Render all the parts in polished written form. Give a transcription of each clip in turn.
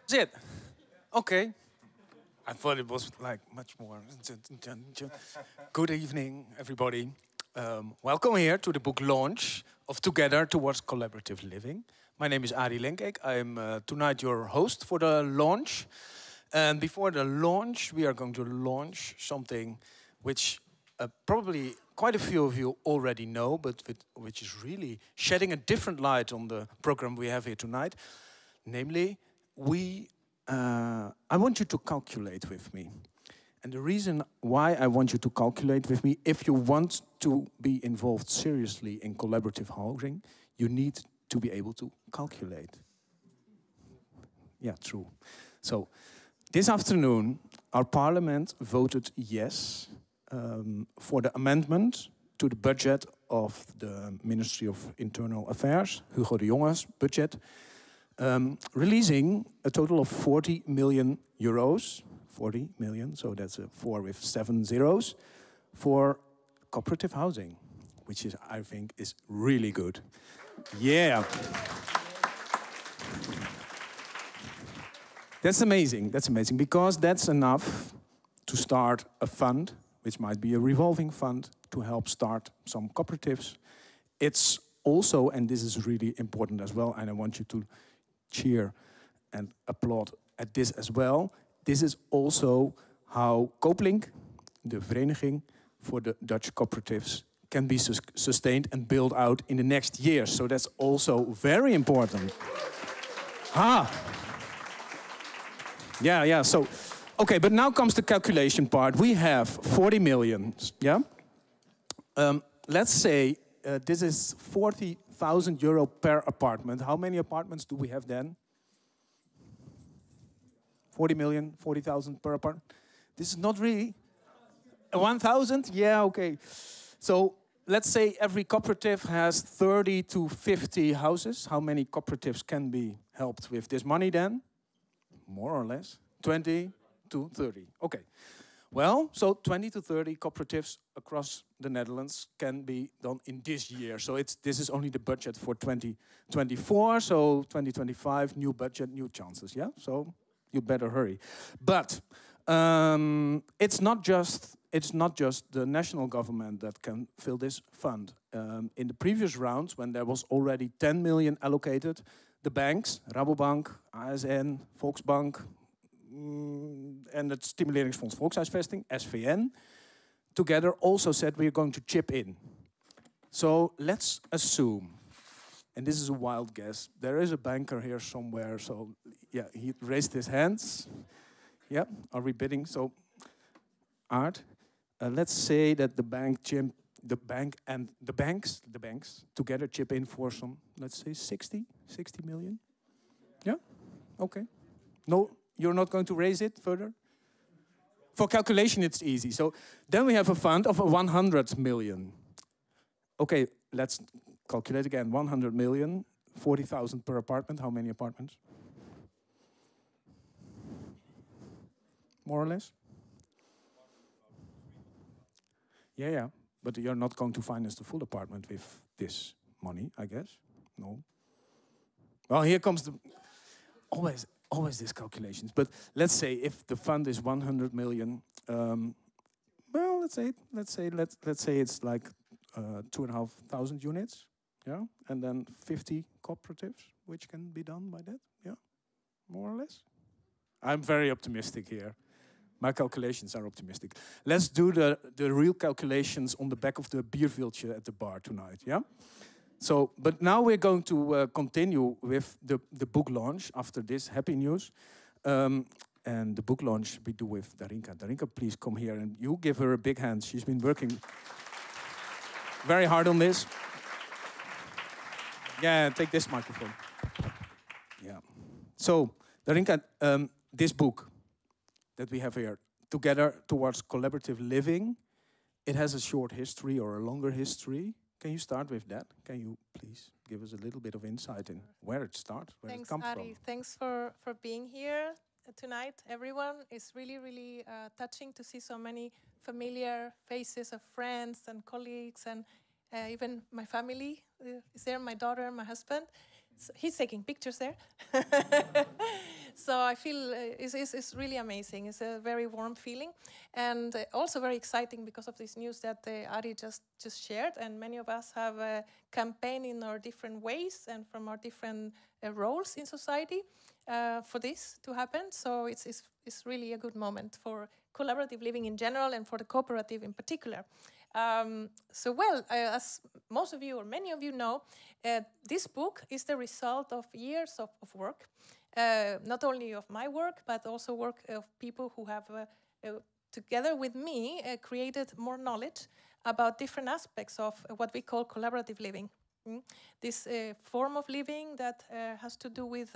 That's it. Okay. I thought it was like much more. Good evening, everybody. Welcome here to the book launch of Together Towards Collaborative Living. My name is Arie Lenkeek. I'm tonight your host for the launch. And before the launch, we are going to launch something which probably quite a few of you already know, but which is really shedding a different light on the program we have here tonight. Namely, I want you to calculate with me. And the reason why I want you to calculate with me, if you want to be involved seriously in collaborative housing, you need to be able to calculate. Yeah, true. So, this afternoon, our parliament voted yes for the amendment to the budget of the Ministry of Internal Affairs, Hugo de Jonge's budget, releasing a total of 40 million euros, 40 million, so that's a 4 with 7 zeros, for cooperative housing, which is, I think, is really good. Yeah. That's amazing, because that's enough to start a fund, which might be a revolving fund, to help start some cooperatives. It's also, and this is really important as well, and I want you to cheer and applaud at this as well. This is also how Cooplink, the vereniging for the Dutch cooperatives, can be sustained and built out in the next years. So that's also very important. Yeah, so, okay, but now comes the calculation part. We have 40 million, yeah? Let's say this is 40,000 euro per apartment. How many apartments do we have then? 40 million, 40,000 per apartment. This is not really 1,000? Yeah, okay. So let's say every cooperative has 30 to 50 houses. How many cooperatives can be helped with this money then? More or less. 20 to 30. Okay. Well, so 20 to 30 cooperatives across the Netherlands can be done in this year. So this is only the budget for 2024. So 2025, new budget, new chances. Yeah. So you better hurry. But it's not just the national government that can fill this fund. In the previous rounds, when there was already 10 million allocated, the banks, Rabobank, ASN, Volksbank, and het Stimuleringsfonds Volkshuisvesting, SVN, together also said we're going to chip in. So let's assume, and this is a wild guess, there is a banker here somewhere, so yeah, he raised his hands. Yeah, are we bidding? So, Art, let's say that the bank and the banks together chip in for some, let's say 60 million? Yeah? Okay. No, you're not going to raise it further? For calculation, it's easy. So then we have a fund of 100 million. Okay, let's calculate again. 100 million, 40,000 per apartment. How many apartments? More or less? Yeah. But you're not going to finance the full apartment with this money, I guess. No. Well, here comes the... Always these calculations. But let's say if the fund is 100 million, well, let's say it's like 2,500 units, yeah, and then 50 cooperatives, which can be done by that, yeah, more or less. I'm very optimistic here. My calculations are optimistic. Let's do the real calculations on the back of the bierviltje at the bar tonight, yeah? So, but now we're going to continue with the book launch after this happy news. And the book launch we do with Darinka. Darinka, please come here and you give her a big hand. She's been working very hard on this. Yeah, take this microphone. Yeah. So, Darinka, this book that we have here, Together Towards Collaborative Living, it has a short history or a longer history. Can you start with that? Can you please give us a little bit of insight in where it starts, where it comes from? Thanks for being here tonight, everyone. It's really touching to see so many familiar faces of friends and colleagues and even my family is there, my daughter, my husband. So he's taking pictures there. So I feel it's really amazing. It's a very warm feeling, and also very exciting because of this news that Ari just shared. And many of us have a campaign in our different ways and from our different roles in society for this to happen. So it's really a good moment for collaborative living in general and for the cooperative in particular. As most of you or many of you know, this book is the result of years of work, not only of my work, but also work of people who have, together with me, created more knowledge about different aspects of what we call collaborative living. This form of living that has to do with,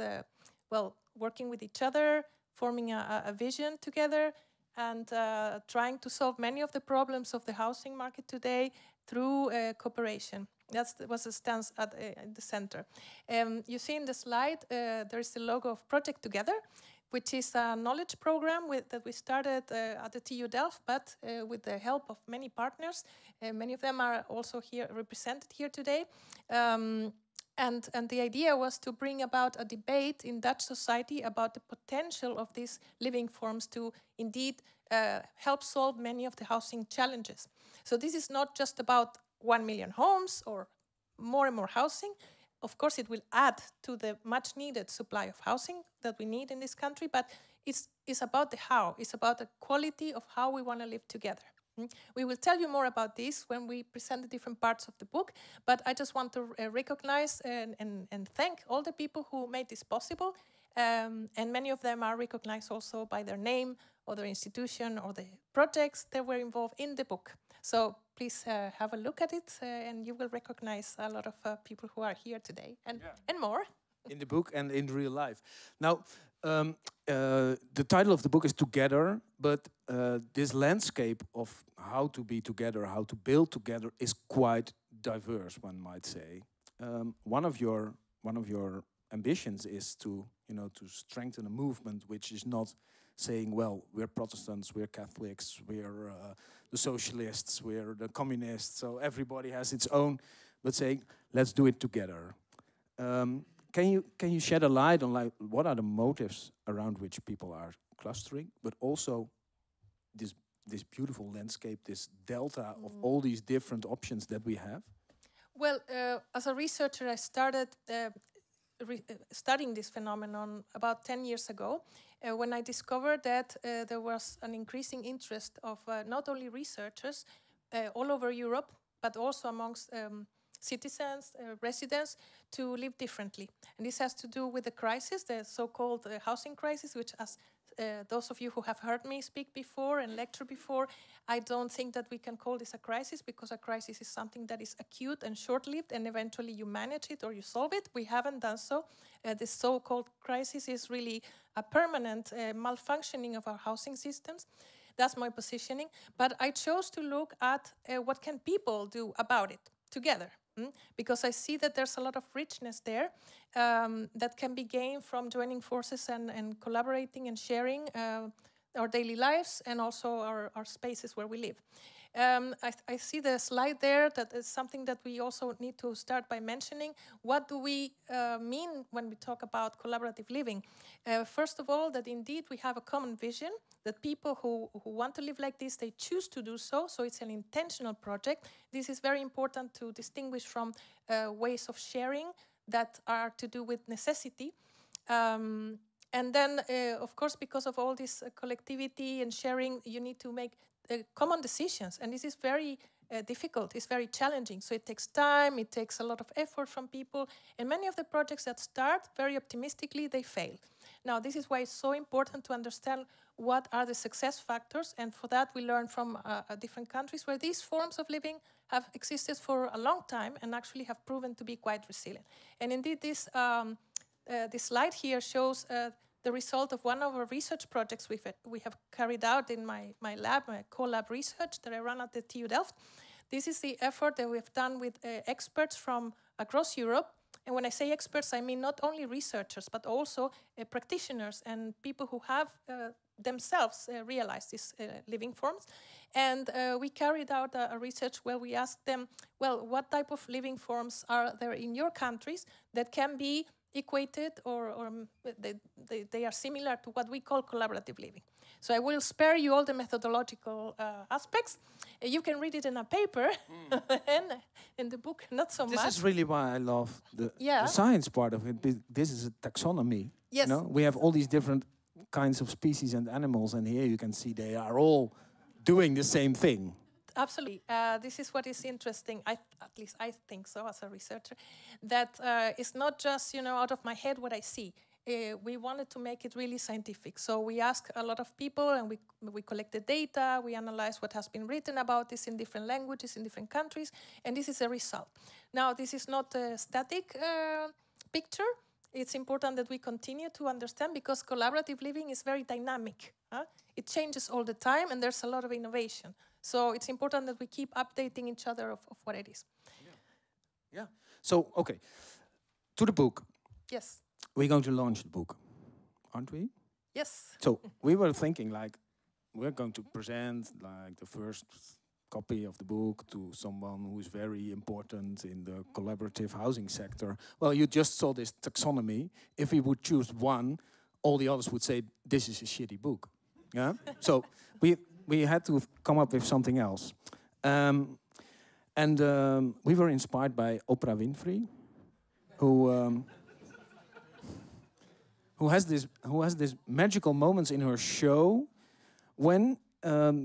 working with each other, forming a vision together, and trying to solve many of the problems of the housing market today through cooperation. That's what stands at the center. You see in the slide, there is the logo of Project Together, which is a knowledge program that we started at the TU Delft, but with the help of many partners. Many of them are also here represented here today. And the idea was to bring about a debate in Dutch society about the potential of these living forms to indeed help solve many of the housing challenges. So this is not just about 1 million homes or more and more housing. Of course, it will add to the much needed supply of housing that we need in this country, but it's about the how. It's about the quality of how we want to live together. We will tell you more about this when we present the different parts of the book, but I just want to recognize and thank all the people who made this possible, and many of them are recognized also by their name or their institution or the projects that were involved in the book. So please have a look at it, and you will recognize a lot of people who are here today, and more. In the book and in real life. Now, the title of the book is Together, but this landscape of how to be together, how to build together, is quite diverse, one might say. One of your ambitions is to strengthen a movement which is not saying, well, we're Protestants, we're Catholics, we're the socialists, we're the communists, so everybody has its own, but saying, let's do it together. Can you shed a light on what are the motives around which people are clustering, but also this beautiful landscape, this delta of all these different options that we have? Well, as a researcher, I started studying this phenomenon about 10 years ago, when I discovered that there was an increasing interest of not only researchers all over Europe, but also amongst citizens, residents, to live differently. And this has to do with the crisis, the so-called housing crisis, which, as those of you who have heard me speak before and lecture before, I don't think that we can call this a crisis, because a crisis is something that is acute and short-lived, and eventually you manage it or you solve it. We haven't done so. This so-called crisis is really a permanent malfunctioning of our housing systems. That's my positioning. But I chose to look at what can people do about it together. Because I see that there's a lot of richness there that can be gained from joining forces and collaborating and sharing our daily lives and also our spaces where we live. I see the slide there that is something that we also need to start by mentioning. What do we mean when we talk about collaborative living? First of all, that indeed we have a common vision, that people who want to live like this, they choose to do so, so it's an intentional project. This is very important to distinguish from ways of sharing that are to do with necessity. And then, of course, because of all this collectivity and sharing, you need to make common decisions, and this is very difficult, it's very challenging. So it takes time, it takes a lot of effort from people, and many of the projects that start very optimistically, they fail. Now, this is why it's so important to understand what are the success factors, and for that we learn from different countries where these forms of living have existed for a long time and actually have proven to be quite resilient. And indeed, this slide here shows the result of one of our research projects we have carried out in my lab, my co-lab research that I run at the TU Delft. This is the effort that we've done with experts from across Europe. And when I say experts, I mean not only researchers, but also practitioners and people who have themselves realized these living forms. And we carried out a research where we asked them, well, what type of living forms are there in your countries that can be equated they are similar to what we call collaborative living. So I will spare you all the methodological aspects. You can read it in a paper and in the book, not so much. This is really why I love the science part of it. This is a taxonomy. Yes. You know? We have all these different kinds of species and animals, and here you can see they are all doing the same thing. Absolutely. This is what is interesting, at least I think so as a researcher, that it's not just, out of my head what I see. We wanted to make it really scientific. So we asked a lot of people and we collected data, we analyzed what has been written about this in different languages, in different countries, and this is a result. Now, this is not a static picture. It's important that we continue to understand because collaborative living is very dynamic. It changes all the time and there's a lot of innovation. So it's important that we keep updating each other of what it is. Yeah. So, okay, to the book. Yes. We're going to launch the book, aren't we? Yes. So we were thinking like, we're going to present like the first copy of the book to someone who's very important in the collaborative housing sector. Well, you just saw this taxonomy. If we would choose one, all the others would say, this is a shitty book. Yeah. So we had to come up with something else. We were inspired by Oprah Winfrey, who has this magical moments in her show when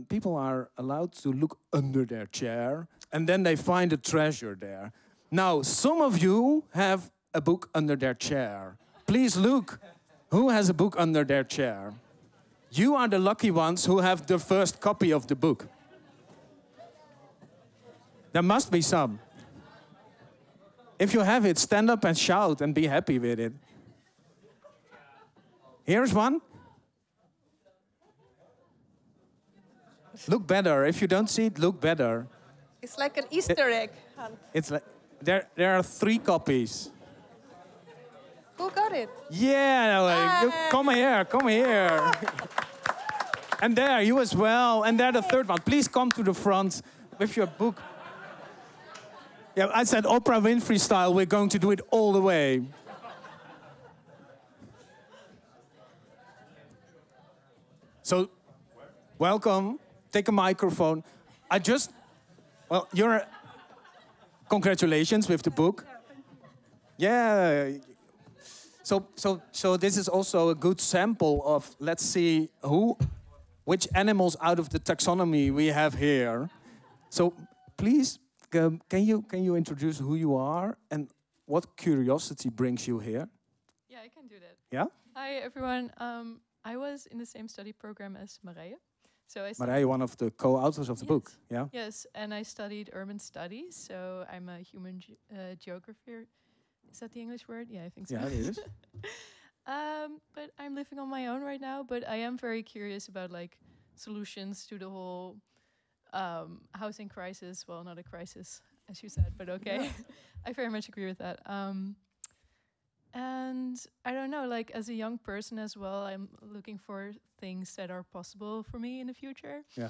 people are allowed to look under their chair and then they find a treasure there. Now, some of you have a book under their chair. Please look. Who has a book under their chair? You are the lucky ones who have the first copy of the book. There must be some. If you have it, stand up and shout and be happy with it. Here's one. Look better. If you don't see it, look better. It's like an Easter egg hunt. It's like there are 3 copies. Who got it? Yeah, come here. And there, you as well. And there, the third one. Please come to the front with your book. Yeah, I said Oprah Winfrey style. We're going to do it all the way. So, welcome. Take a microphone. Congratulations with the book. Yeah. So this is also a good sample of, let's see, which animals out of the taxonomy we have here. So please, can you introduce who you are and what curiosity brings you here? Yeah, I can do that. Yeah? Hi, everyone. I was in the same study program as Marije. So Marije, one of the co-authors of the book. Yeah. Yes, and I studied urban studies. So I'm a human geographer. Is that the English word? Yeah, I think so. Yeah, it is. But I'm living on my own right now. But I am very curious about like solutions to the whole housing crisis. Well, not a crisis, as you said, but okay. Yeah. I very much agree with that. And I don't know, like as a young person as well, I'm looking for things that are possible for me in the future. Yeah.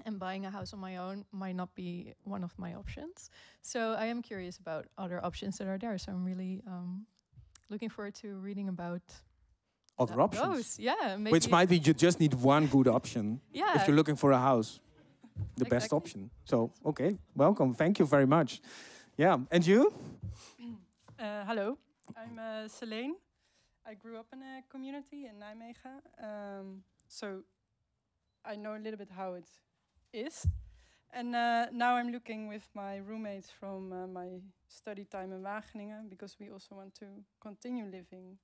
And buying a house on my own might not be one of my options. So I am curious about other options that are there. So I'm really looking forward to reading about other options. Those. Yeah. Maybe which might be you just need one good option. Yeah. If you're looking for a house, the best option. So, okay, welcome. Thank you very much. Yeah, and you? Hello. I'm Selene. I grew up in a community in Nijmegen, so I know a little bit how it is. And now I'm looking with my roommates from my study time in Wageningen, because we also want to continue living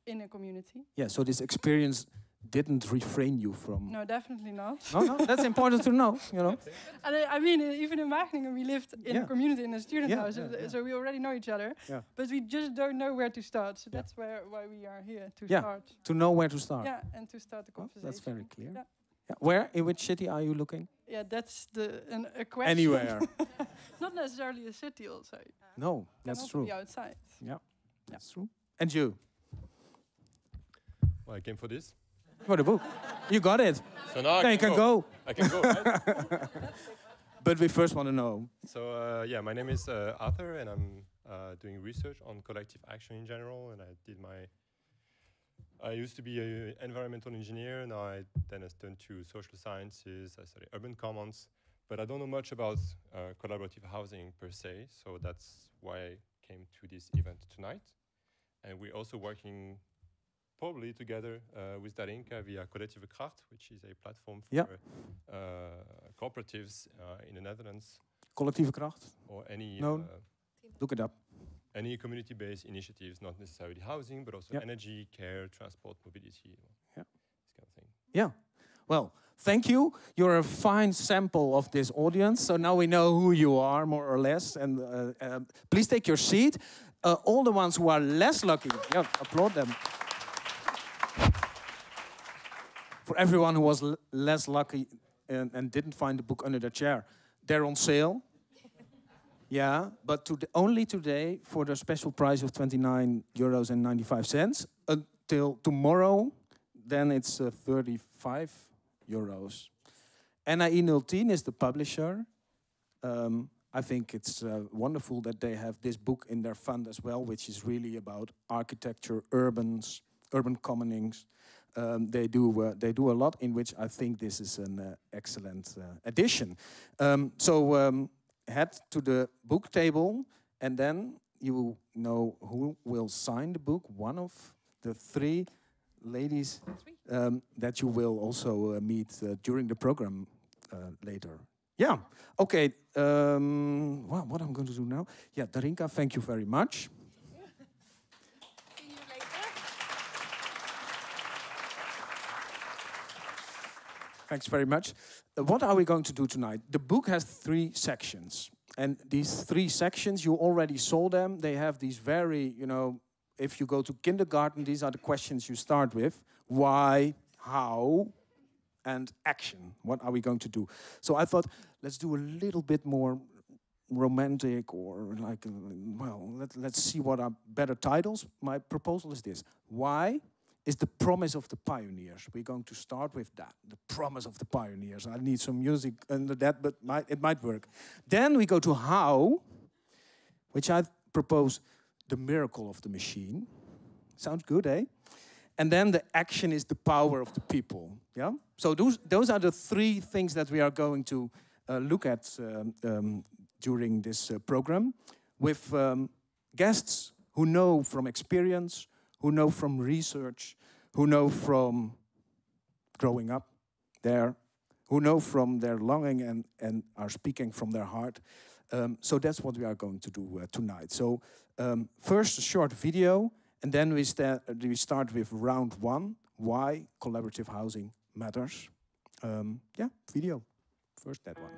in a community. Yeah, so this experience didn't refrain you from... No, definitely not. No, that's important to know, you know. And I mean, even in Wageningen, we lived in a community, in a student house, so we already know each other. Yeah. But we just don't know where to start. So that's why we are here, to start. To know where to start. Yeah, and to start the conversation. That's very clear. Yeah. Yeah. Where, in which city are you looking? Yeah, that's a question. Anywhere. Not necessarily a city also. No, that's true. Be outside. Yeah, that's true. And you? Well, I came for this. For the book. You got it. So now you can go. I can go, right? But we first want to know. So, yeah, my name is Arthur, and doing research on collective action in general, and I used to be an environmental engineer, now I turned to social sciences, I studied urban commons, but I don't know much about collaborative housing per se, so that's why I came to this event tonight. And we're also working probably together with Darinka via Collectieve Kracht, which is a platform for cooperatives in the Netherlands. Collectieve Kracht? Or any... look it up. Any community-based initiatives, not necessarily housing, but also energy, care, transport, mobility, this kind of thing. Yeah. Well, thank you. You're a fine sample of this audience. So now we know who you are, more or less. And please take your seat. All the ones who are less lucky, applaud them. For everyone who was less lucky and didn't find the book under the chair, they're on sale. Yeah, but only today for the special price of €29.95 until tomorrow. Then it's 35 euros. NAI 010 is the publisher. I think it's wonderful that they have this book in their fund as well, which is really about architecture, urban commonings. They do a lot, in which I think this is an excellent addition. Head to the book table, and then you know who will sign the book. One of the three ladies that you will also meet during the program later. Yeah, okay. Well, what I'm going to do now? Yeah, Darinka, thank you very much. See you later. Thanks very much. What are we going to do tonight? The book has 3 sections. And these 3 sections, you already saw them. They have these very, if you go to kindergarten, these are the questions you start with. Why, how, and action. What are we going to do? So I thought, let's do a little bit more romantic, or like, let's see what are better titles. My proposal is this. Why is the promise of the pioneers. We're going to start with that, the promise of the pioneers. I need some music under that, but it might work. Then we go to how, which I propose the miracle of the machine. Sounds good, eh? And then the action is the power of the people, yeah? So those are the 3 things that we are going to look at during this program, with guests who know from experience, who know from research, who know from growing up there, who know from their longing and are speaking from their heart. So that's what we are going to do tonight. So first a short video, and then we start with round 1, why collaborative housing matters. Yeah, video. First that one.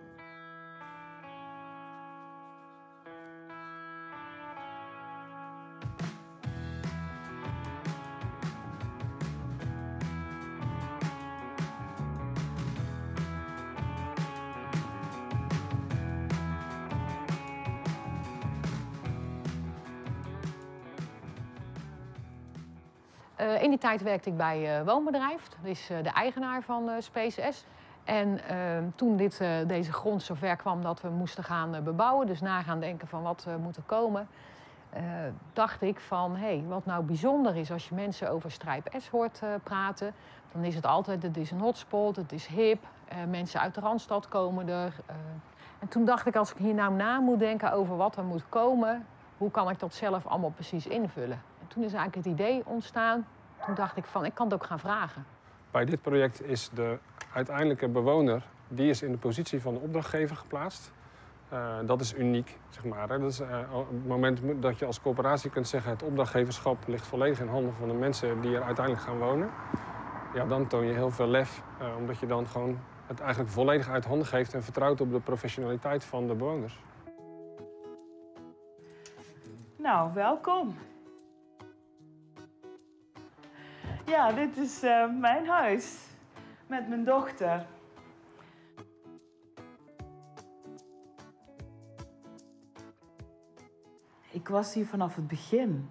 In die tijd werkte ik bij Woonbedrijf, dat is de eigenaar van SpaceS. En toen deze grond zover kwam dat we moesten gaan bebouwen, dus na gaan denken van wat moet er komen, dacht ik van, hé, wat nou bijzonder is als je mensen over Strijp S hoort praten, dan is het altijd, het is een hotspot, het is hip, mensen uit de Randstad komen er. En toen dacht ik, als ik hier nou na moet denken over wat er moet komen, hoe kan ik dat zelf allemaal precies invullen? En toen is eigenlijk het idee ontstaan. Toen dacht ik van, ik kan het ook gaan vragen. Bij dit project is de uiteindelijke bewoner, die is in de positie van de opdrachtgever geplaatst. Dat is uniek, zeg maar. Dat is op het moment dat je als corporatie kunt zeggen, het opdrachtgeverschap ligt volledig in handen van de mensen die er uiteindelijk gaan wonen. Ja, dan toon je heel veel lef, omdat je dan gewoon het eigenlijk volledig uit handen geeft en vertrouwt op de professionaliteit van de bewoners. Nou, welkom. Ja, dit is mijn huis met mijn dochter. Ik was hier vanaf het begin,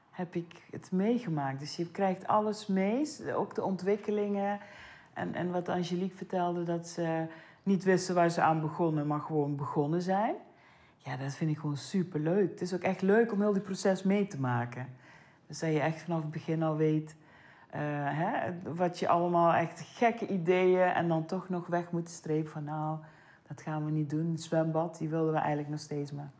heb ik het meegemaakt. Dus je krijgt alles mee, ook de ontwikkelingen. En wat Angelique vertelde, dat ze niet wisten waar ze aan begonnen, maar gewoon begonnen zijn. Ja, dat vind ik gewoon superleuk. Het is ook echt leuk om heel die proces mee te maken. Dus dat je echt vanaf het begin al weet wat je allemaal echt gekke ideeën en dan toch nog weg moet strepen van nou, dat gaan we niet doen. Het zwembad, die wilden we eigenlijk nog steeds, maar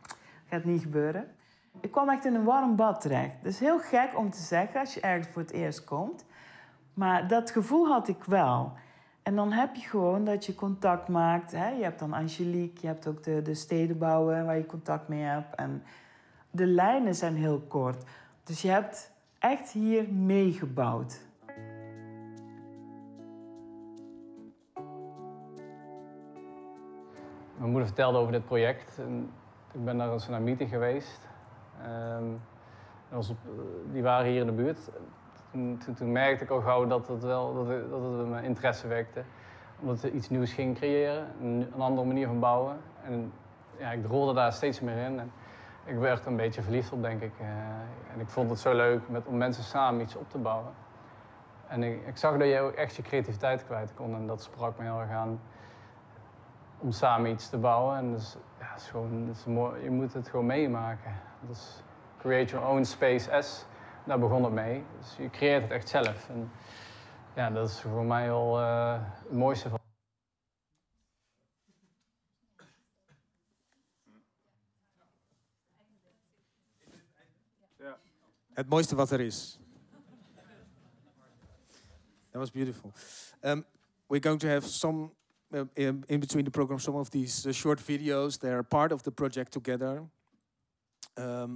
gaat niet gebeuren. Ik kwam echt in een warm bad terecht. Dat is heel gek om te zeggen als je ergens voor het eerst komt. Maar dat gevoel had ik wel. En dan heb je gewoon dat je contact maakt. Hè? Je hebt dan Angelique, je hebt ook de stedenbouwen waar je contact mee hebt. En de lijnen zijn heel kort. Dus je hebt echt hier meegebouwd. Mijn moeder vertelde over dit project. En ik ben daar eens naar een meeting geweest. Die waren hier in de buurt. Toen merkte ik al gauw dat het mijn interesse wekte. Omdat ik iets nieuws ging creëren, een andere manier van bouwen. En ja, ik rolde daar steeds meer in. En ik werd er een beetje verliefd op, denk ik. En ik vond het zo leuk om mensen samen iets op te bouwen. En ik zag dat je ook echt je creativiteit kwijt kon. En dat sprak me heel erg aan om samen iets te bouwen. En dus, ja, het is mooi, je moet het gewoon meemaken. Dus create your own space S. Daar begon het mee. Dus je creëert het echt zelf. En ja, dat is voor mij al het mooiste van. Het mooiste wat er is. That was beautiful. We're going to have some, in between the program, some of these short videos. They're part of the project together.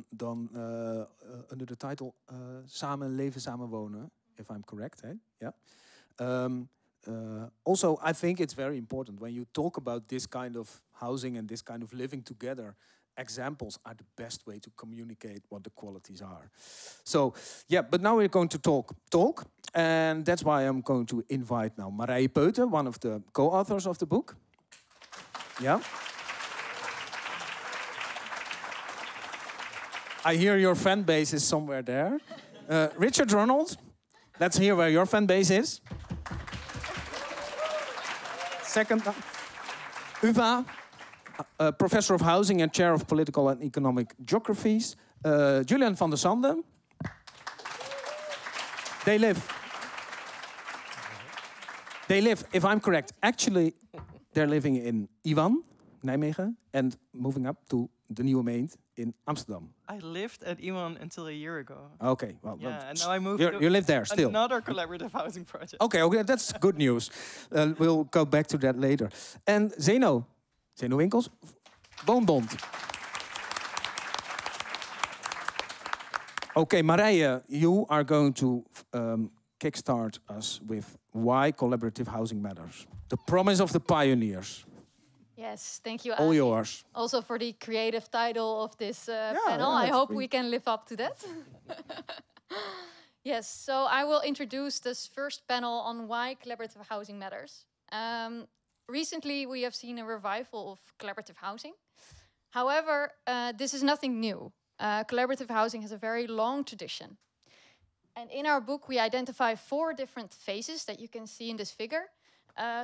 Dan under the title Samen leven, samen wonen, if I'm correct, eh? Yeah. Also, I think it's very important when you talk about this kind of housing and this kind of living together. Examples are the best way to communicate what the qualities are. So, yeah, but now we're going to talk, and that's why I'm going to invite now Marije Peuten, one of the co-authors of the book. Yeah. I hear your fan base is somewhere there. Richard Ronald, let's hear where your fan base is. Second, Uva, Professor of Housing and Chair of Political and Economic Geographies. Julian van der Sande. They live, if I'm correct, actually they're living in Iwan, Nijmegen, and moving up to the Nieuwe Meent in Amsterdam. I lived at Iwan until a year ago. Okay, well, yeah, and now I moved you live there still. Another collaborative housing project. Okay, that's good news. We'll go back to that later. And Zeno Winkels, Woonbond. Okay, Marije, you are going to kickstart us with why collaborative housing matters. The promise of the pioneers. Yes, thank you. All yours. Also for the creative title of this panel. I hope we can live up to that. Yes, so I will introduce this first panel on why collaborative housing matters. Recently, we have seen a revival of collaborative housing. However, this is nothing new. Collaborative housing has a very long tradition. And in our book, we identify 4 different phases that you can see in this figure.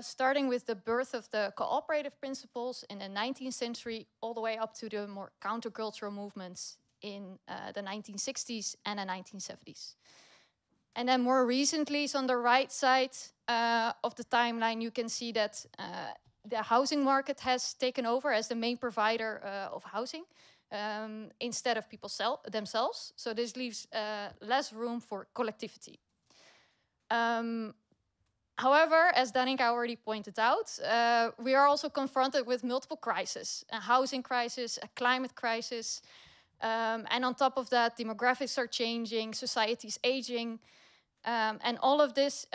Starting with the birth of the cooperative principles in the 19th century, all the way up to the more countercultural movements in the 1960s and the 1970s. And then more recently, so on the right side of the timeline, you can see that the housing market has taken over as the main provider of housing instead of people themselves. So this leaves less room for collectivity. However, as Danica already pointed out, we are also confronted with multiple crises: a housing crisis, a climate crisis, and on top of that, demographics are changing, society's aging, and all of this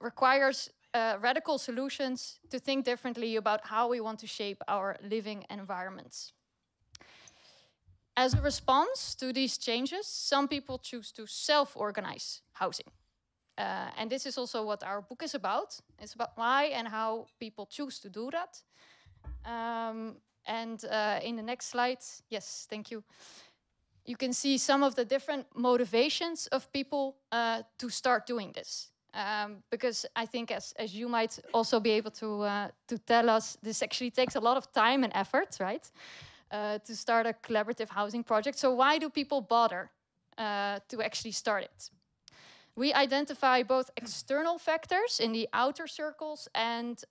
requires radical solutions to think differently about how we want to shape our living environments. As a response to these changes, some people choose to self-organize housing. And this is also what our book is about. It's about why and how people choose to do that. In the next slide, yes, thank you. You can see some of the different motivations of people to start doing this. Because I think, as you might also be able to tell us, this actually takes a lot of time and effort, right? to start a collaborative housing project. So why do people bother to actually start it? We identify both external factors in the outer circles and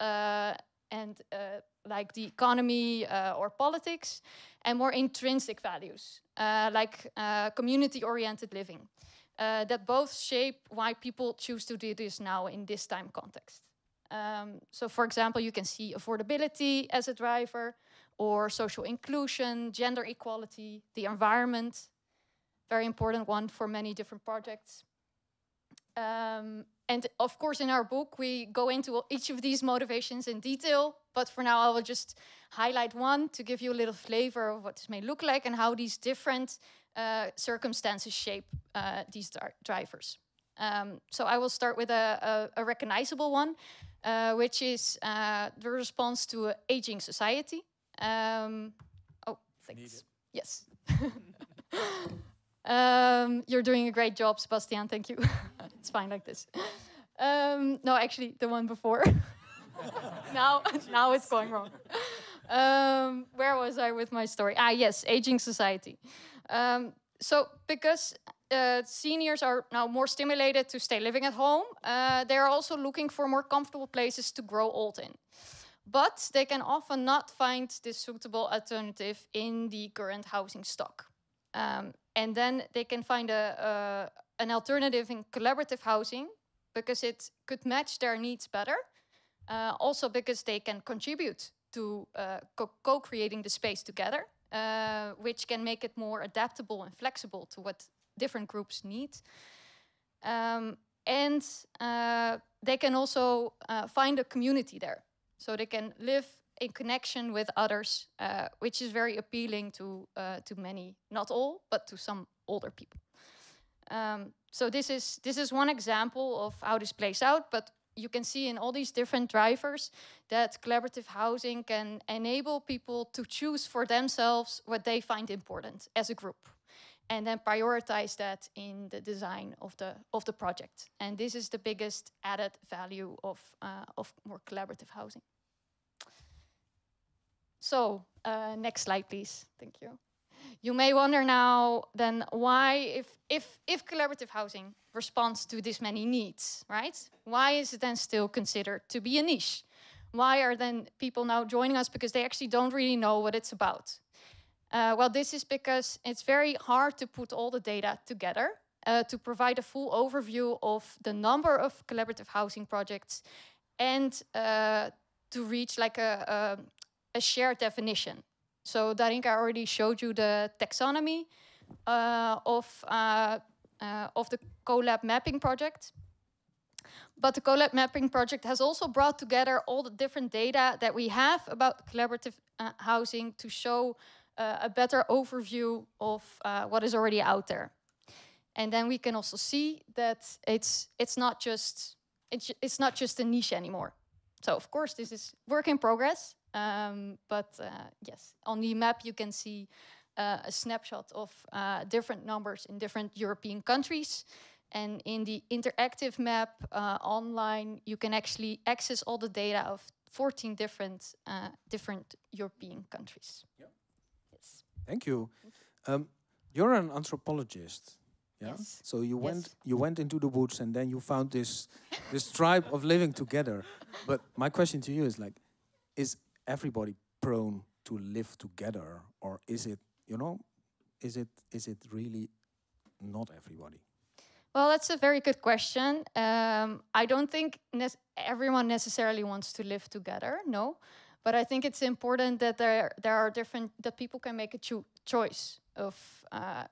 like the economy or politics, and more intrinsic values, like community-oriented living, that both shape why people choose to do this now in this time context. So for example, you can see affordability as a driver, or social inclusion, gender equality, the environment, very important one for many different projects. And of course, in our book, we go into each of these motivations in detail, but for now, I will just highlight one to give you a little flavor of what this may look like and how these different circumstances shape these drivers. So I will start with a recognizable one, which is the response to an aging society. Oh, thanks. Yes. You're doing a great job, Sebastian. Thank you. It's fine like this. No, actually, the one before. now it's going wrong. Where was I with my story? Ah, yes, aging society. So because seniors are now more stimulated to stay living at home, they are also looking for more comfortable places to grow old in. But they can often not find this suitable alternative in the current housing stock. And then they can find an alternative in collaborative housing because it could match their needs better. Also because they can contribute to co-creating the space together, which can make it more adaptable and flexible to what different groups need. And they can also find a community there. So they can live in connection with others, which is very appealing to many, not all, but to some older people. So this is one example of how this plays out, but you can see in all these different drivers that collaborative housing can enable people to choose for themselves what they find important as a group, and then prioritize that in the design of the project. And this is the biggest added value of more collaborative housing. So next slide, please. Thank you. You may wonder now then why, if collaborative housing responds to this many needs, right? Why is it then still considered to be a niche? Why are then people now joining us because they actually don't really know what it's about? Well, this is because it's very hard to put all the data together to provide a full overview of the number of collaborative housing projects and to reach like a shared definition. So Darinka already showed you the taxonomy of the CoLab mapping project. But the CoLab mapping project has also brought together all the different data that we have about collaborative housing to show a better overview of what is already out there. And then we can also see that it's not just a niche anymore. So of course this is work in progress. But yes, on the map you can see a snapshot of different numbers in different European countries. And in the interactive map online, you can actually access all the data of 14 different European countries. Yep. Yes. Thank you. You're an anthropologist, yeah? Yes. So you went into the woods and then you found this tribe of living together. But my question to you is like, is everybody prone to live together, or is it, is it really not everybody? Well, that's a very good question. I don't think everyone necessarily wants to live together, no. But I think it's important that there are that people can make a choice of.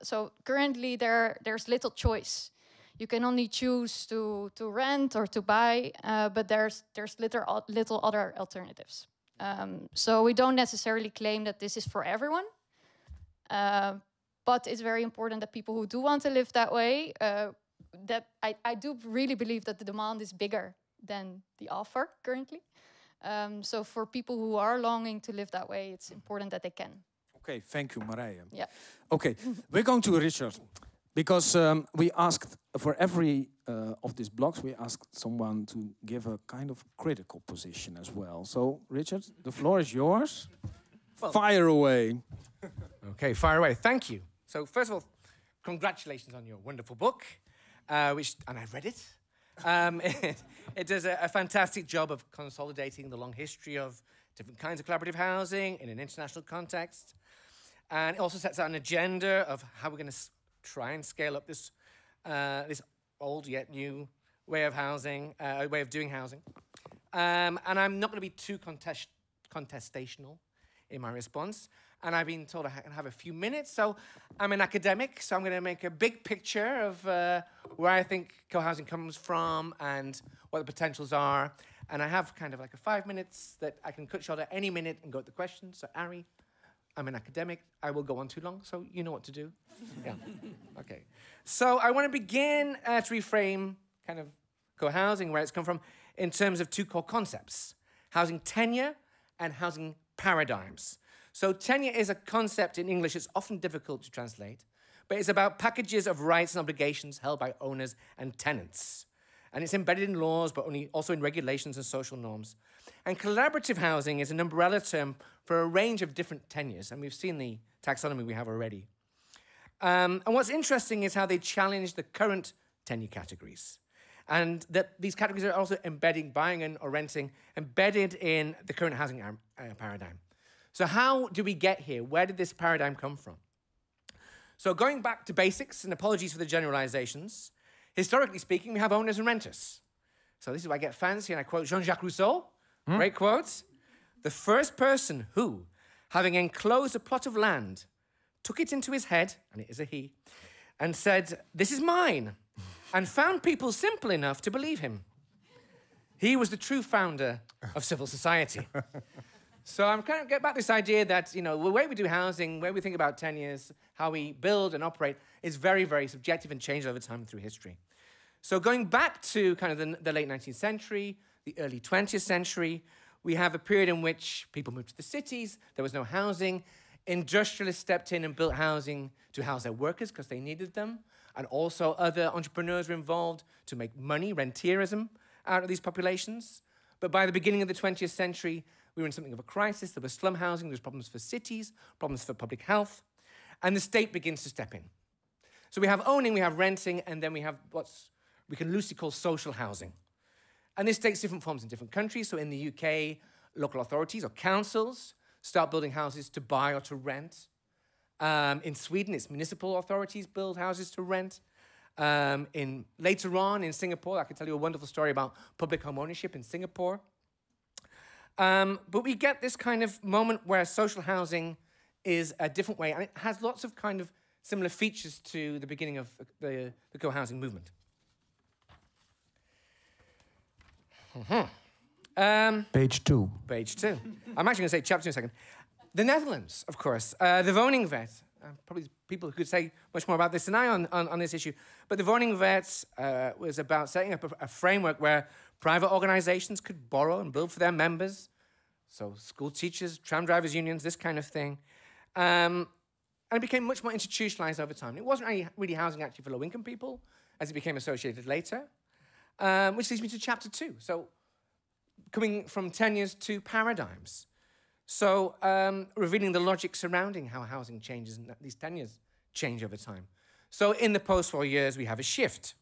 So currently there's little choice. You can only choose to rent or to buy, but there's little other alternatives. So we don't necessarily claim that this is for everyone, but it's very important that people who do want to live that way, that I do really believe that the demand is bigger than the offer currently. So for people who are longing to live that way, it's important that they can. Okay, thank you, Marije. Yeah. Okay, we're going to Richard, because we asked for every of these blocks, we asked someone to give a kind of critical position as well. So, Richard, the floor is yours. Well, fire away. Okay, fire away. Thank you. So first of all, congratulations on your wonderful book, and I've read it. It does a fantastic job of consolidating the long history of different kinds of collaborative housing in an international context. And it also sets out an agenda of how we're going to try and scale up this old yet new way of housing, way of doing housing. And I'm not going to be too contestational in my response. And I've been told I can have a few minutes. So I'm an academic, so I'm going to make a big picture of where I think co-housing comes from and what the potentials are. And I have kind of like 5 minutes that I can cut short at any minute and go to the questions. So Ari, I'm an academic. I will go on too long, so you know what to do. Yeah. Okay. So I want to begin to reframe kind of co-housing, where it's come from, in terms of two core concepts: housing tenure and housing paradigms. So tenure is a concept in English that's often difficult to translate, but it's about packages of rights and obligations held by owners and tenants. And it's embedded in laws, but also in regulations and social norms. And collaborative housing is an umbrella term for a range of different tenures, and we've seen the taxonomy we have already. And what's interesting is how they challenge the current tenure categories. And that these categories are also embedding buying and or renting, embedded in the current housing paradigm. So how do we get here? Where did this paradigm come from? So going back to basics, and apologies for the generalizations, historically speaking, we have owners and renters. So this is where I get fancy, and I quote Jean-Jacques Rousseau, great quote. The first person who, having enclosed a plot of land, took it into his head, and it is a he, and said, "This is mine," and found people simple enough to believe him. He was the true founder of civil society. So I'm kind of get back this idea that, you know, the way we do housing, where we think about tenures, how we build and operate, is very, very subjective and changed over time through history. So going back to kind of the late 19th century, the early 20th century, we have a period in which people moved to the cities, there was no housing, industrialists stepped in and built housing to house their workers because they needed them, and also other entrepreneurs were involved to make money, rentierism, out of these populations. But by the beginning of the 20th century, we were in something of a crisis. There was slum housing, there was problems for cities, problems for public health, and the state begins to step in. So we have owning, we have renting, and then we have what we can loosely call social housing. And this takes different forms in different countries. So in the UK, local authorities or councils start building houses to buy or to rent. In Sweden, it's municipal authorities build houses to rent. Later on in Singapore, I can tell you a wonderful story about public home ownership in Singapore. But we get this kind of moment where social housing is a different way, and it has lots of kind of similar features to the beginning of the co-housing movement. Page 2. Page 2. I'm actually going to say chapter in a second. The Netherlands, of course. The Woningwet. Probably people who could say much more about this than I on this issue. But the Woningwet was about setting up a framework where private organizations could borrow and build for their members. So school teachers, tram drivers unions, this kind of thing. And it became much more institutionalized over time. It wasn't really housing actually for low-income people, as it became associated later. Which leads me to chapter 2. So coming from tenures to paradigms. So revealing the logic surrounding how housing changes and these tenures change over time. So in the post-war years, we have a shift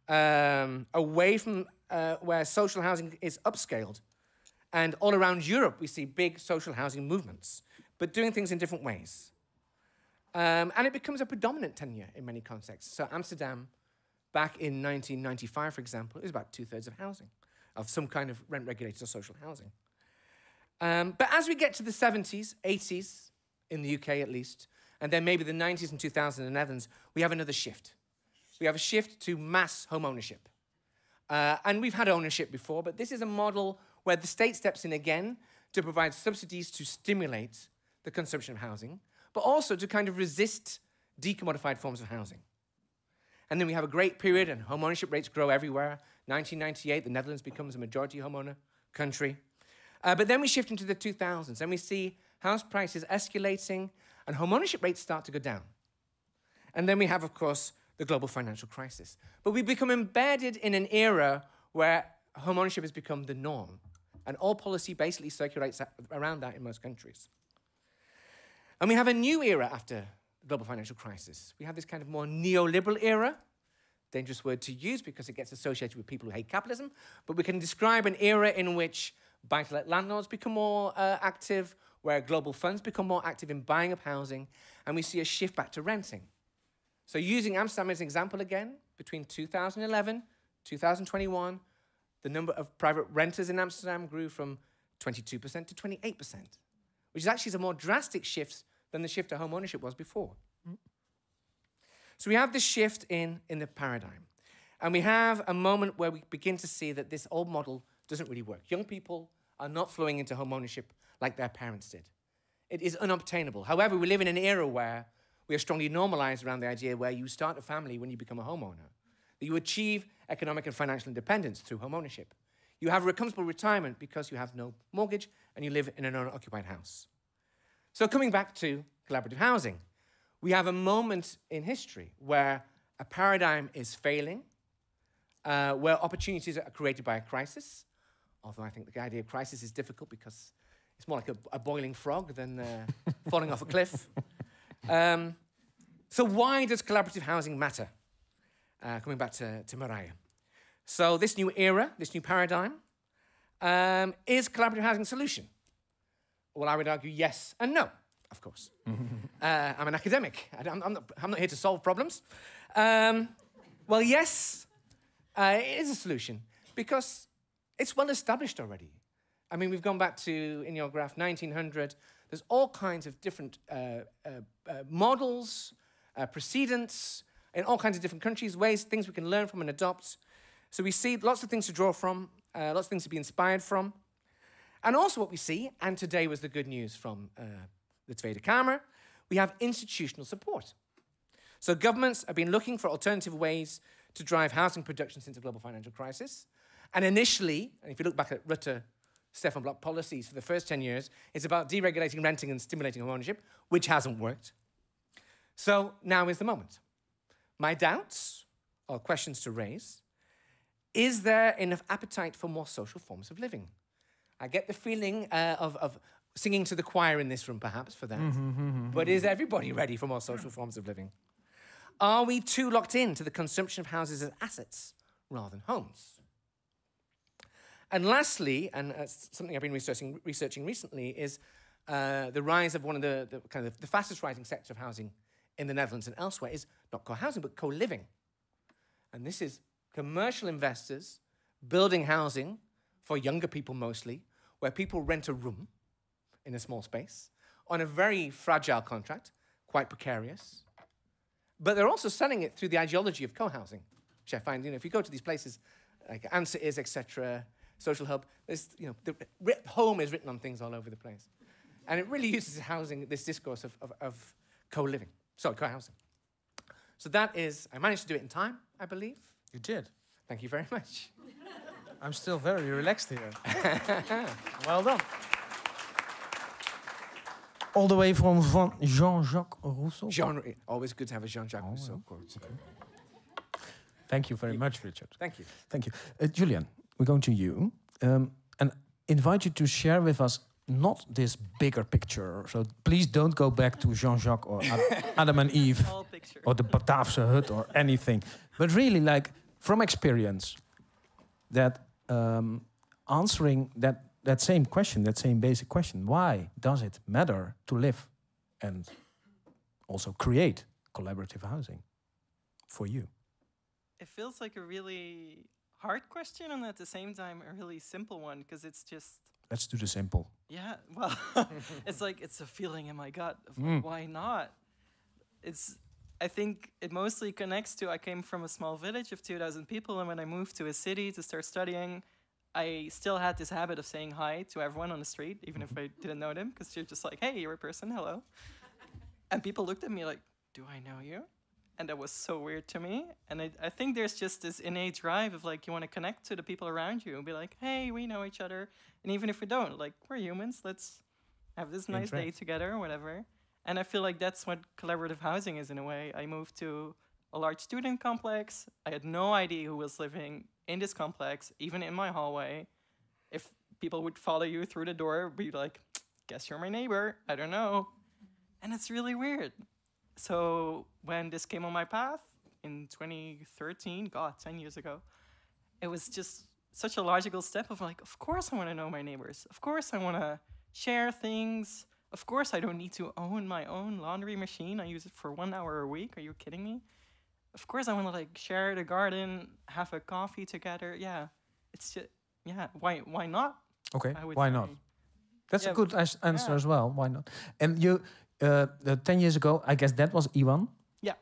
away from where social housing is upscaled. And all around Europe, we see big social housing movements, but doing things in different ways. And it becomes a predominant tenure in many contexts. So Amsterdam, back in 1995, for example, is about 2/3 of housing, of some kind of rent-regulated or social housing. But as we get to the 70s, 80s, in the UK at least, and then maybe the 90s and 2000s in the Netherlands, we have another shift. We have a shift to mass home ownership. And we've had ownership before, but this is a model where the state steps in again to provide subsidies to stimulate the consumption of housing, but also to kind of resist decommodified forms of housing. And then we have a great period, and home ownership rates grow everywhere. 1998, the Netherlands becomes a majority homeowner country. But then we shift into the 2000s, and we see house prices escalating, and home ownership rates start to go down. And then we have, of course, the global financial crisis. But we become embedded in an era where home ownership has become the norm, and all policy basically circulates around that in most countries. And we have a new era after the global financial crisis. We have this kind of more neoliberal era, dangerous word to use because it gets associated with people who hate capitalism, but we can describe an era in which buy-to-let landlords become more active, where global funds become more active in buying up housing, and we see a shift back to renting. So using Amsterdam as an example again, between 2011, 2021, the number of private renters in Amsterdam grew from 22% to 28%, which is actually a more drastic shift than the shift to home ownership was before. So we have this shift in the paradigm. And we have a moment where we begin to see that this old model doesn't really work. Young people are not flowing into home ownership like their parents did. It is unobtainable. However, we live in an era where we are strongly normalized around the idea where you start a family when you become a homeowner, that you achieve economic and financial independence through home ownership. You have a comfortable retirement because you have no mortgage and you live in an owner-occupied house. So coming back to collaborative housing, we have a moment in history where a paradigm is failing, where opportunities are created by a crisis, although I think the idea of crisis is difficult because it's more like a boiling frog than falling off a cliff. So why does collaborative housing matter? Coming back to Marije. So this new era, this new paradigm, is collaborative housing a solution? Well, I would argue yes and no, of course. I'm an academic. I'm not here to solve problems. Well, yes, it is a solution because it's well established already. I mean, we've gone back to, in your graph, 1900. There's all kinds of different models, precedents, in all kinds of different countries, ways, things we can learn from and adopt. So we see lots of things to draw from, lots of things to be inspired from. And also what we see, and today was the good news from the Tweede Kamer, we have institutional support. So governments have been looking for alternative ways to drive housing production since the global financial crisis. And initially, and if you look back at Rutte, Stefan Blok policies for the first 10 years, it's about deregulating renting and stimulating home ownership, which hasn't worked. So now is the moment. My doubts, or questions to raise, is there enough appetite for more social forms of living? I get the feeling of singing to the choir in this room, perhaps, for that. But is everybody ready for more social forms of living? Are we too locked in to the consumption of houses as assets rather than homes? And lastly, and something I've been researching recently, is the rise of one of the fastest rising sector of housing in the Netherlands and elsewhere is not co-housing, but co-living. And this is commercial investors building housing for younger people mostly, where people rent a room in a small space on a very fragile contract, quite precarious. But they're also selling it through the ideology of co-housing, which I find, if you go to these places like Answer Is, etc., Social Hub, there's, the home is written on things all over the place. And it really uses housing, this discourse of co-living. Sorry, co-housing. So that is, I managed to do it in time, I believe. You did. Thank you very much. I'm still very relaxed here. Well done. All the way from Jean-Jacques Rousseau. Always good to have a Jean-Jacques Rousseau quote. Okay. Thank you very much, Richard. Thank you. Thank you. Julian, we're going to you and invite you to share with us not this bigger picture. So please don't go back to Jean-Jacques or Adam and Eve or the Bataafse hut or anything. But really, like, from experience, that answering that same question, that same basic question, why does it matter to live and also create collaborative housing for you? It feels like a really hard question and at the same time a really simple one, because it's just... Let's do the simple. Yeah, well, it's like, it's a feeling in my gut of like, why not? I think it mostly connects to, I came from a small village of 2,000 people, and when I moved to a city to start studying, I still had this habit of saying hi to everyone on the street, even if I didn't know them, because you're just like, hey, you're a person, hello. And people looked at me like, do I know you? And that was so weird to me. And I think there's just this innate drive of like, you want to connect to the people around you and be like, hey, we know each other. And even if we don't, like, we're humans, let's have this nice day together or whatever. And I feel like that's what collaborative housing is in a way. I moved to a large student complex. I had no idea who was living in this complex, even in my hallway. If people would follow you through the door, be like, guess you're my neighbor, I don't know. And it's really weird. So when this came on my path in 2013, God, 10 years ago, it was just such a logical step of like, of course I want to know my neighbors. Of course I want to share things. Of course I don't need to own my own laundry machine. I use it for 1 hour a week. Are you kidding me? Of course I want to like share the garden, have a coffee together. Yeah, it's just, yeah, why not? Okay, I would why say. not? That's a good answer yeah. as well. Why not? And you, 10 years ago, I guess that was Iwan. Yeah.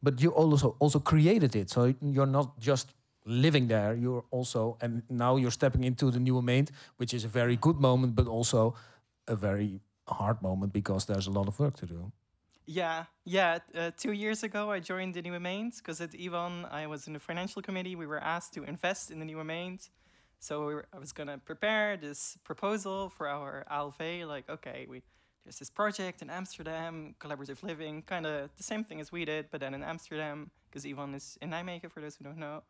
But you also created it, so you're not just living there. You're also, and now you're stepping into the Nieuwe Meent, which is a very good moment, but also a very hard moment because there's a lot of work to do. Yeah. 2 years ago, I joined the Nieuwe Meent because at Iwan, I was in the financial committee. We were asked to invest in the Nieuwe Meent. So I was going to prepare this proposal for our ALV. Like, okay, there's this project in Amsterdam, collaborative living, kind of the same thing as we did, but then in Amsterdam, because Iwan is in Nijmegen, for those who don't know.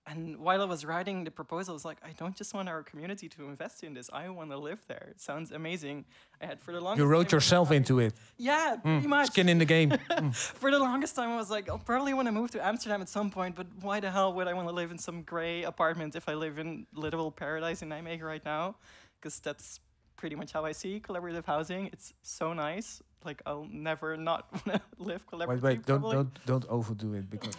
And while I was writing the proposal, I was like, I don't just want our community to invest in this. I want to live there. It sounds amazing. I had for the longest You wrote time, yourself into it. Yeah, pretty much. Skin in the game. For the longest time, I was like, I'll probably want to move to Amsterdam at some point, but why the hell would I want to live in some gray apartment if I live in literal paradise in Nijmegen right now? Because that's pretty much how I see collaborative housing. It's so nice. Like, I'll never not want to live collaboratively. Wait, don't overdo it because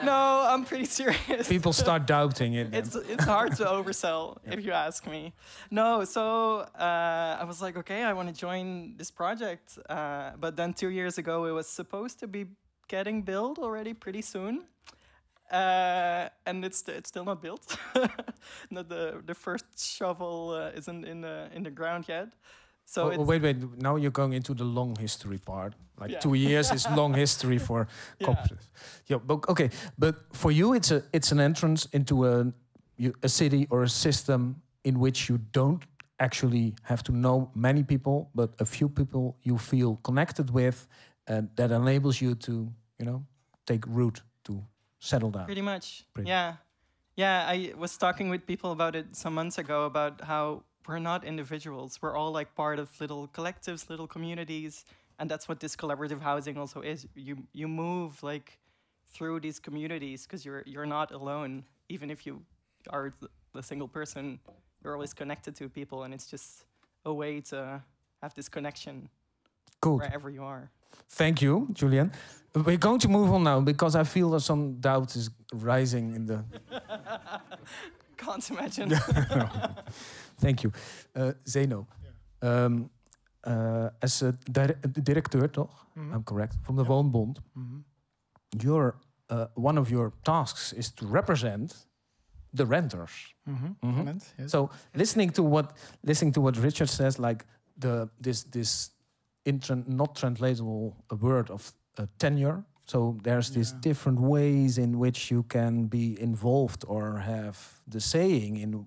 no, I'm pretty serious. people start doubting it. It's hard to oversell if you ask me. No, so I was like, okay, I want to join this project. But then 2 years ago, it was supposed to be getting built already pretty soon. And it's still not built. Not the first shovel isn't in the ground yet. So wait. Now you're going into the long history part. Like 2 years is long history for cooperatives. Yeah, but okay. But for you, it's an entrance into a city or a system in which you don't actually have to know many people, but a few people you feel connected with, and that enables you to, take root, to settle down. Pretty much. Yeah. I was talking with people about it some months ago about how we're not individuals. We're all like part of little collectives, little communities, and that's what this collaborative housing also is. You move like through these communities because you're not alone. Even if you are the single person, you're always connected to people, and it's just a way to have this connection wherever you are. Thank you, Julian. We're going to move on now because I feel that some doubt is rising in the... Can't imagine. Thank you. Zeno, as a directeur, toch? I'm correct, from the Woonbond, one of your tasks is to represent the renters. Tenants, yes. So listening to what Richard says, like this not translatable word of tenure. So there's these different ways in which you can be involved or have the saying in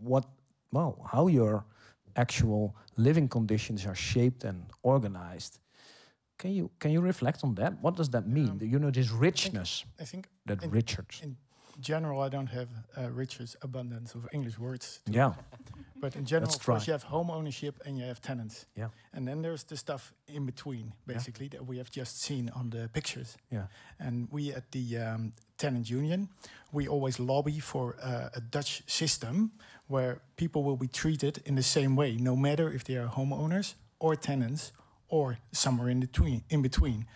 how your actual living conditions are shaped and organized. Can you reflect on that? What does that mean? This richness. I think that Richard. In general, I don't have Richard's abundance of English words. Yeah. But in general, of course, you have home ownership and you have tenants. Yeah. And then there's the stuff in between, basically, that we have just seen on the pictures. Yeah. And we at the tenant union, we always lobby for a Dutch system where people will be treated in the same way, no matter if they are homeowners or tenants or somewhere in between.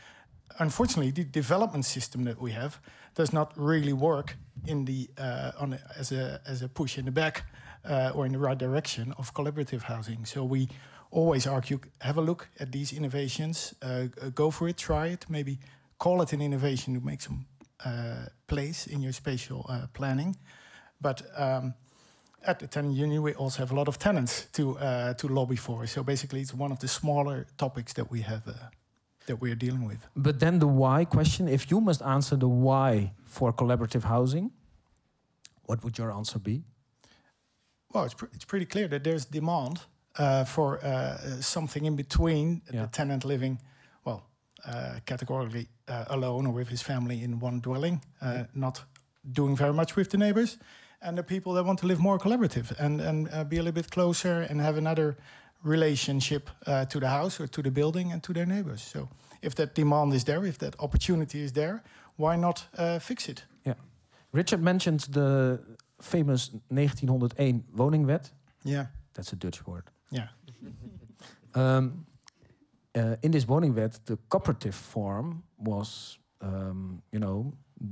Unfortunately, the development system that we have does not really work in the as a push in the back or in the right direction of collaborative housing. So we always argue, have a look at these innovations, go for it, try it, maybe call it an innovation to make some place in your spatial planning. But at the tenant union, we also have a lot of tenants to lobby for. So basically, it's one of the smaller topics that we have that we are dealing with. But then the why question, if you must answer the why for collaborative housing, what would your answer be? Well, it's pretty clear that there's demand for something in between the tenant living, categorically alone or with his family in one dwelling, not doing very much with the neighbors, and the people that want to live more collaborative and be a little bit closer and have another relationship to the house or to the building and to their neighbors. So if that demand is there, if that opportunity is there, why not fix it? Yeah. Richard mentioned the famous 1901 woningwet. Yeah. That's a Dutch word. Yeah. In this woningwet, the cooperative form was,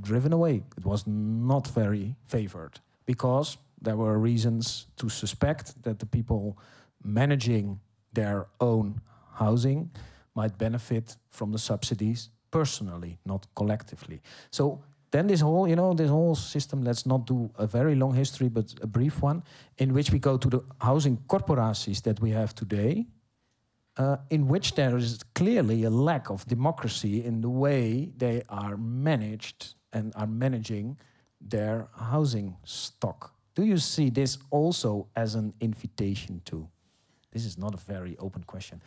driven away. It was not very favored because there were reasons to suspect that the people managing their own housing might benefit from the subsidies personally, not collectively. So then this whole system, let's not do a very long history, but a brief one, in which we go to the housing corporaties that we have today, in which there is clearly a lack of democracy in the way they are managed and are managing their housing stock. Do you see this also as an invitation to? This is not a very open question.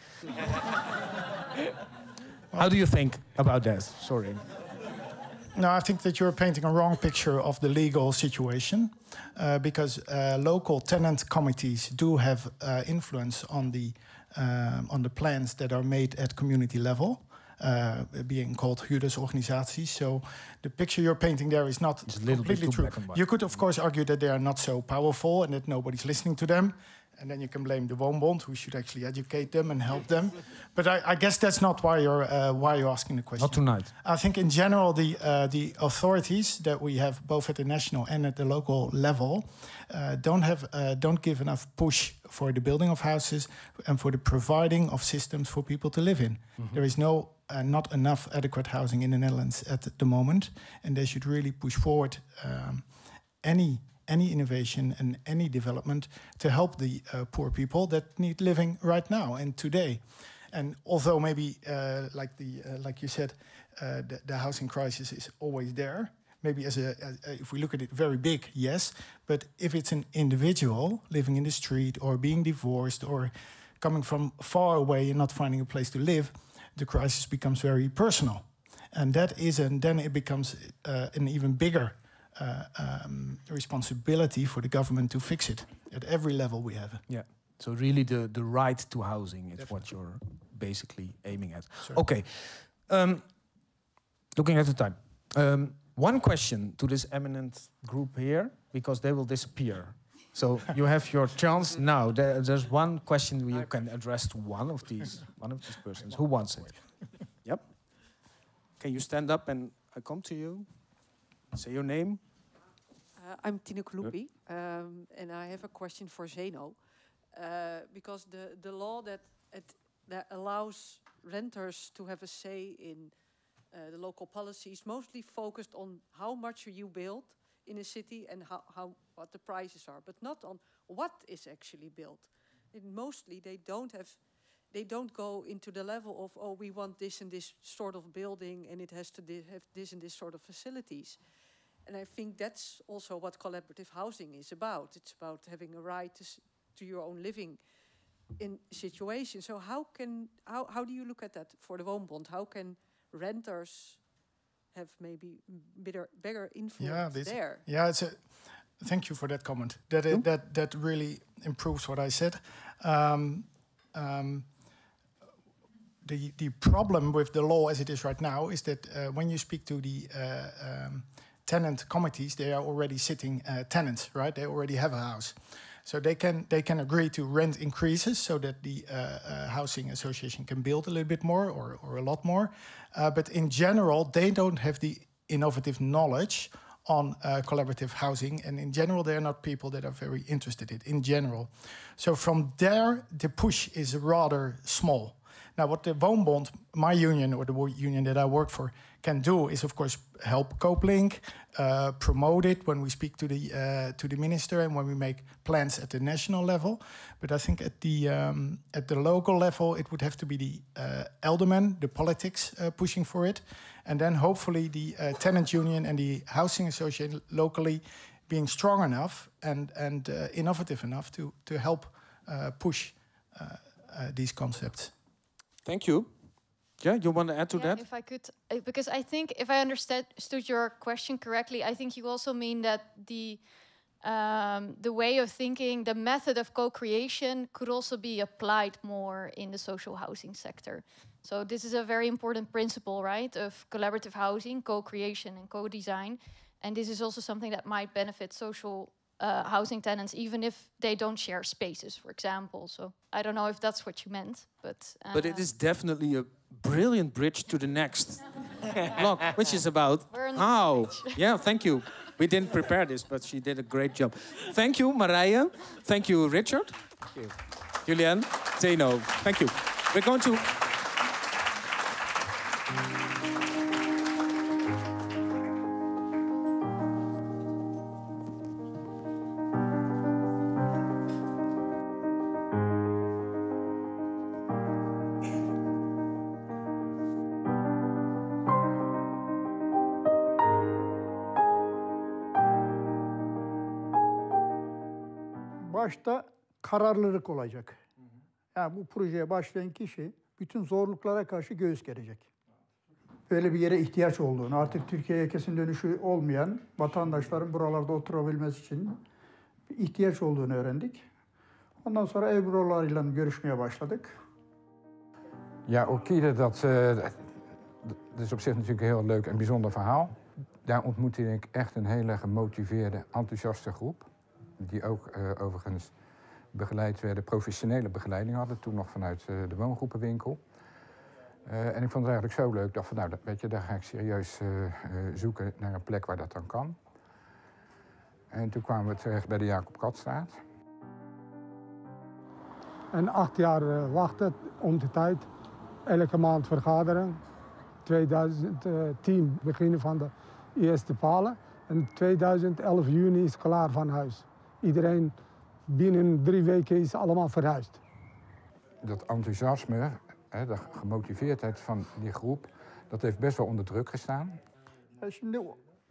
How do you think about that? Sorry. No, I think that you're painting a wrong picture of the legal situation because local tenant committees do have influence on the plans that are made at community level, being called huurdersorganisaties. So the picture you're painting there is not completely true. You could, of course, argue that they are not so powerful and that nobody's listening to them. And then you can blame the Woonbond, who should actually educate them and help them. But I guess that's not why you're asking the question. Not tonight. I think in general, the authorities that we have both at the national and at the local level don't give enough push for the building of houses and for the providing of systems for people to live in. Mm-hmm. There is not enough adequate housing in the Netherlands at the moment, and they should really push forward any innovation and any development to help the poor people that need living right now and today. And although maybe, like you said, the housing crisis is always there. Maybe if we look at it very big, yes. But if it's an individual living in the street or being divorced or coming from far away and not finding a place to live, the crisis becomes very personal. And then it becomes an even bigger responsibility for the government to fix it at every level we have. Yeah. So really the right to housing is what you're basically aiming at. Sure. Okay. Looking at the time. One question to this eminent group here, because they will disappear. So you have your chance now. There's one question you can address to one of these persons. Who wants it? Yep. Can you stand up and I come to you? Say your name. I'm Tine Kloupi, and I have a question for Zeno. Because the law that allows renters to have a say in the local policies mostly focused on how much you build in a city and what the prices are, but not on what is actually built. And mostly they don't go into the level of, oh, we want this and this sort of building and it has to have this and this sort of facilities. And I think that's also what collaborative housing is about. It's about having a right to your own living in situations. So how do you look at that for the Woonbond? How can renters have maybe bigger influence there? Yeah, thank you for that comment. That really improves what I said. The problem with the law as it is right now is that when you speak to the tenant committees, they are already sitting tenants, right? They already have a house. So they can agree to rent increases so that the housing association can build a little bit more or a lot more. But in general, they don't have the innovative knowledge on collaborative housing. And in general, they're not people that are very interested in general. So from there, the push is rather small. Now, what the Woonbond, my union, or the union that I work for, can do is, of course, help CoopLink, promote it when we speak to the minister and when we make plans at the national level. But I think at the local level, it would have to be the aldermen, the politics pushing for it, and then hopefully the tenant union and the housing association locally being strong enough and innovative enough to help push these concepts. Thank you. Yeah, you want to add to that? If I could, because I think if I understood your question correctly, I think you also mean that the the way of thinking, the method of co-creation could also be applied more in the social housing sector. So this is a very important principle, right, of collaborative housing, co-creation and co-design. And this is also something that might benefit social housing tenants, even if they don't share spaces, for example. So I don't know if that's what you meant, but... But it is definitely a brilliant bridge to the next block, which is about how. Yeah, thank you. We didn't prepare this, but she did a great job. Thank you, Marije. Thank you, Richard. Thank you. Julian, Zeno. Thank you. We're going to... Başta kararlılık olacak. Yani bu projeye başlayan kişi bütün zorluklara karşı göğüs gerecek. Böyle bir yere ihtiyaç olduğunu, artık Türkiye'ye kesin dönüşü olmayan vatandaşların buralarda oturabilmesi için bir ihtiyaç olduğunu öğrendik. Ondan sonra ev bürolarıyla görüşmeye başladık. Ja, Orchide, dat is op zich natuurlijk een heel leuk en bijzonder verhaal. Daar ontmoette ik echt een hele gemotiveerde, enthousiaste groep. Die ook overigens begeleid werden, professionele begeleiding hadden, toen nog vanuit de woongroepenwinkel. En ik vond het eigenlijk zo leuk dat van, nou, weet je, daar ga ik serieus zoeken naar een plek waar dat dan kan. En toen kwamen we terecht bij de Jacob Katstraat. En 8 jaar wachten om de tijd. Elke maand vergaderen. 2010 beginnen van de eerste palen. En 2011 juni is klaar van huis. Iedereen binnen 3 weken is allemaal verhuisd. Dat enthousiasme, de gemotiveerdheid van die groep, dat heeft best wel onder druk gestaan. Şimdi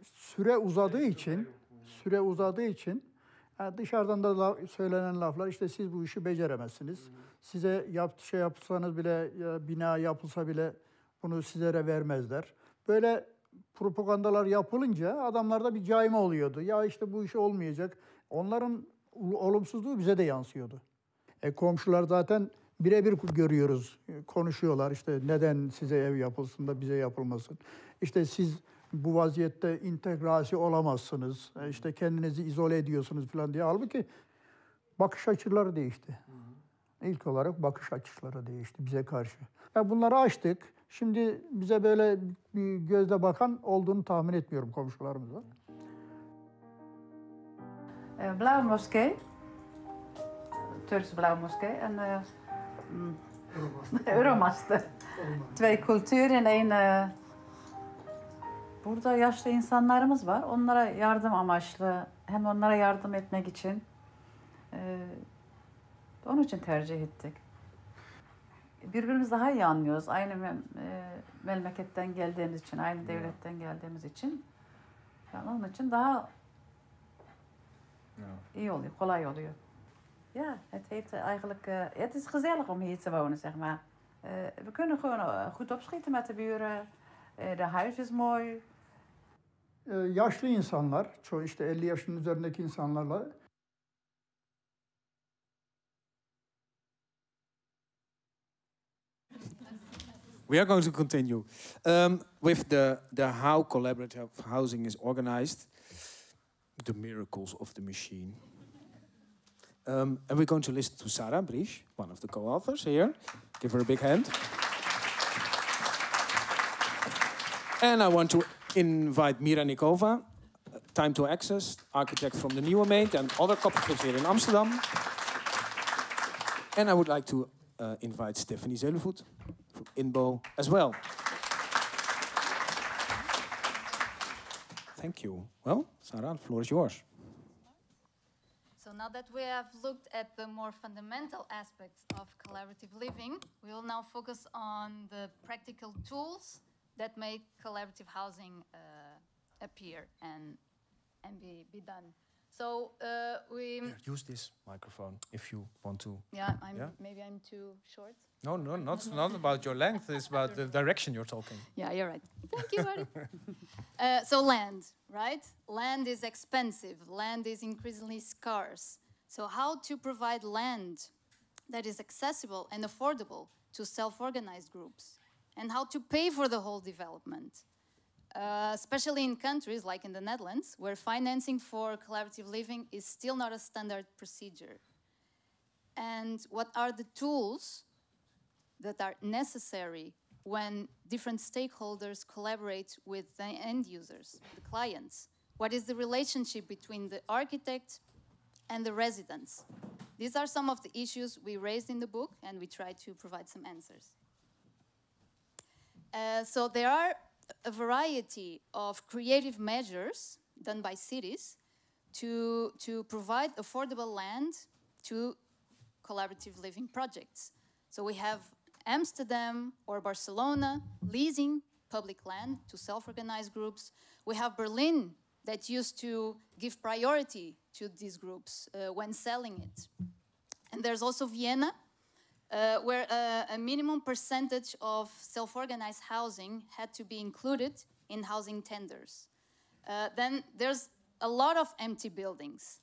süre uzadığı için dışarıdan da söylenen laflar, işte siz bu işi beceremezsiniz. Size yapsanız bile, bina yapılsa bile bunu sizlere vermezler. Böyle propagandalar yapılınca adamlarda bir cayma oluyordu. Ya işte bu iş olmayacak. Onların olumsuzluğu bize de yansıyordu. Komşular zaten birebir görüyoruz, konuşuyorlar. İşte neden size ev yapılsın da bize yapılmasın. İşte siz bu vaziyette integrasyon olamazsınız. İşte kendinizi izole ediyorsunuz falan diye. Halbuki bakış açıları değişti. İlk olarak bakış açıları değişti bize karşı. Bunları açtık. Şimdi bize böyle bir gözle bakan olduğunu tahmin etmiyorum komşularımıza. Blauwe Moskee, Turkse Blauwe Moskee en Euromaster. 2 kültür en burada yaşlı insanlarımız var. Onlara yardım amaçlı, hem onlara yardım etmek için onun için tercih ettik. Birbirimizi daha iyi anlıyoruz. Aynı memleketten geldiğimiz için, aynı devletten geldiğimiz için. Yani onun için daha iyi oluyor, kolay oluyor. Ja, het heeft eigenlijk, het is gezellig om hier te wonen, zeg maar. We kunnen gewoon goed opschieten met de buren. De huis is mooi. Yaşlı insanlar, çoğu işte 50 yaşın üzerindeki insanlarla We are going to continue with the how collaborative housing is organized, the miracles of the machine. And we're going to listen to Sarah Brich, one of the co-authors here. Give her a big hand. And I want to invite Mira Nikova, Time to Access, architect from the Nieuwe Meent and other cooperatives here in Amsterdam. And I would like to invite Stephanie Zelevoet from INBO as well. Thank you. Well, Sarah, the floor is yours. So now that we have looked at the more fundamental aspects of collaborative living, we will now focus on the practical tools that make collaborative housing appear and be done. So we... Here, use this microphone if you want to. Yeah, maybe I'm too short. No, not about your length. It's about the direction you're talking. Yeah, you're right. Thank you, Ari. So land, right? Land is expensive. Land is increasingly scarce. So how to provide land that is accessible and affordable to self-organized groups? And how to pay for the whole development? Especially in countries like in the Netherlands, where financing for collaborative living is still not a standard procedure. And what are the tools that are necessary when different stakeholders collaborate with the end users, the clients? What is the relationship between the architect and the residents? These are some of the issues we raised in the book, and we try to provide some answers. So there are a variety of creative measures done by cities to provide affordable land to collaborative living projects. So we have Amsterdam or Barcelona leasing public land to self-organized groups. We have Berlin that used to give priority to these groups when selling it. And there's also Vienna, where a minimum percentage of self-organized housing had to be included in housing tenders. Then there's a lot of empty buildings,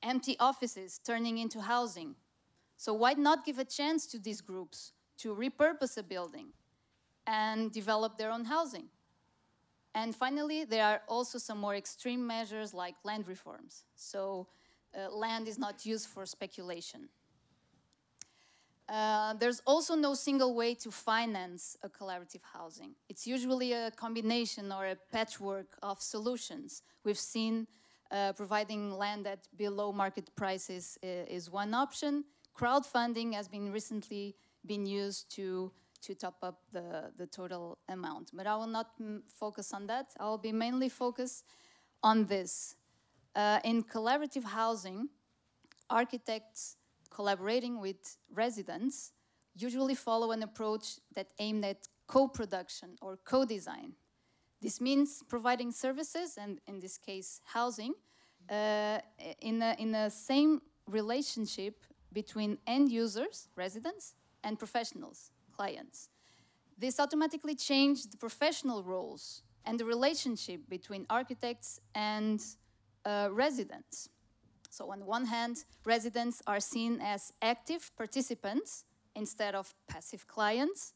empty offices turning into housing. So why not give a chance to these groups to repurpose a building and develop their own housing? And finally, there are also some more extreme measures like land reforms. So land is not used for speculation. There's also no single way to finance a collaborative housing. It's usually a combination or a patchwork of solutions. We've seen providing land at below market prices is one option. Crowdfunding has been recently been used to top up the total amount. But I will not focus on that. I will be mainly focused on this. In collaborative housing, architects collaborating with residents usually follow an approach that aimed at co-production or co-design. This means providing services, and in this case, housing, in a same relationship between end users, residents, and professionals, clients. This automatically changed the professional roles and the relationship between architects and residents. So on the one hand, residents are seen as active participants instead of passive clients.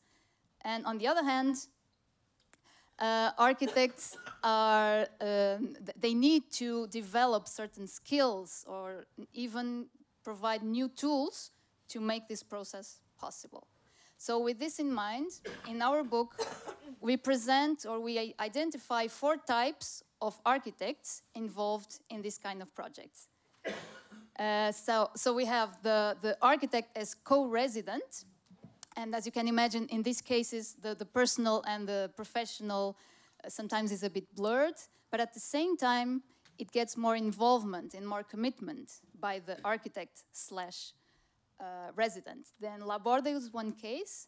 And on the other hand, architects are, they need to develop certain skills or even provide new tools to make this process possible. So with this in mind, in our book, we present or we identify 4 types of architects involved in this kind of projects. So we have the architect as co-resident, and as you can imagine, in these cases, the personal and the professional sometimes is a bit blurred, but at the same time, it gets more involvement and more commitment by the architect slash resident. Then Laborde is one case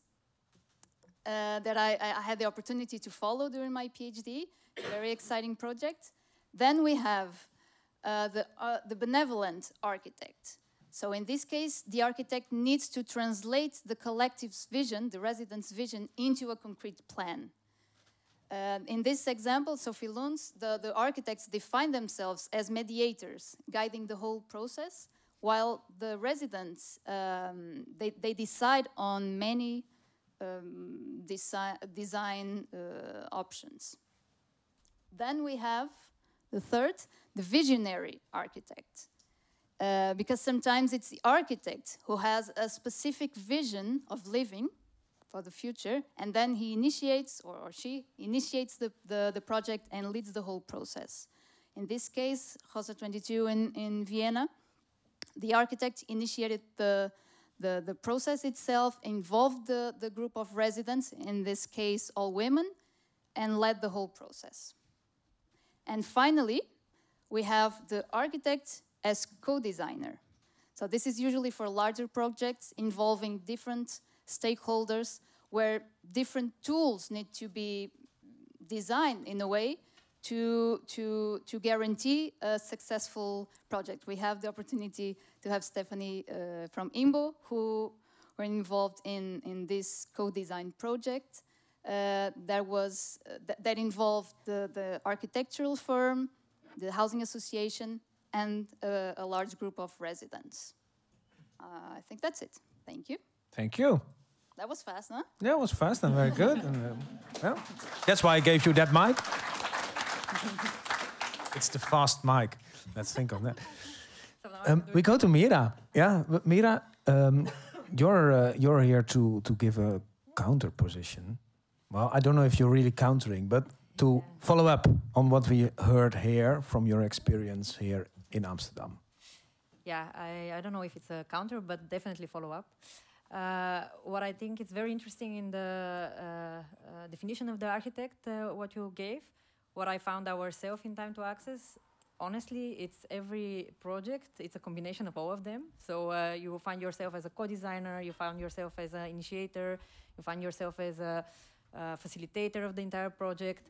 that I had the opportunity to follow during my PhD, very exciting project. Then we have the benevolent architect. So in this case, the architect needs to translate the collective's vision, the resident's vision, into a concrete plan. In this example, Sophie Luns, the architects define themselves as mediators, guiding the whole process, while the residents, they decide on many design options. Then we have the third, the visionary architect. Because sometimes it's the architect who has a specific vision of living for the future, and then he initiates, or she initiates the project and leads the whole process. In this case, Rosa 22 in Vienna, the architect initiated the process itself, involved the group of residents, in this case all women, and led the whole process. And finally, we have the architect as co-designer. So this is usually for larger projects involving different stakeholders, where different tools need to be designed in a way to guarantee a successful project. We have the opportunity to have Stephanie from IMBO, who were involved in this co-design project. That involved the architectural firm, the housing association, and a large group of residents. I think that's it. Thank you. Thank you. That was fast, huh? Yeah, it was fast and very good. And, well, that's why I gave you that mic. It's the fast mic. Let's think of that. We go to Mira. Yeah, but Mira, you're here to give a counter position. Well, I don't know if you're really countering, but to follow up on what we heard here from your experience here in Amsterdam. Yeah, I don't know if it's a counter, but definitely follow up. What I think is very interesting in the definition of the architect, what you gave, what I found ourselves in Time to Access, honestly, it's every project, it's a combination of all of them. So you find yourself as a co-designer, you find yourself as an initiator, you find yourself as a facilitator of the entire project.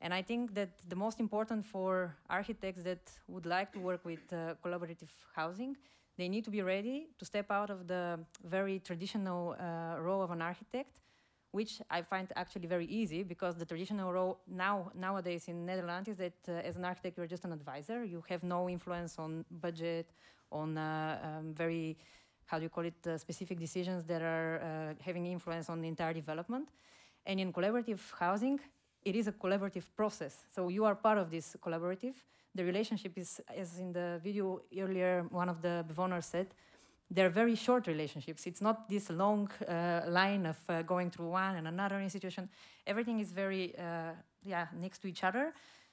And I think that the most important for architects that would like to work with collaborative housing, they need to be ready to step out of the very traditional role of an architect, which I find actually very easy, because the traditional role nowadays in Netherlands is that as an architect you're just an advisor. You have no influence on budget, on very, how do you call it, specific decisions that are having influence on the entire development. And in collaborative housing, it is a collaborative process. So you are part of this collaborative. The relationship is, as in the video earlier, one of the bewoners said, they're very short relationships. It's not this long line of going through one and another institution. Everything is very next to each other.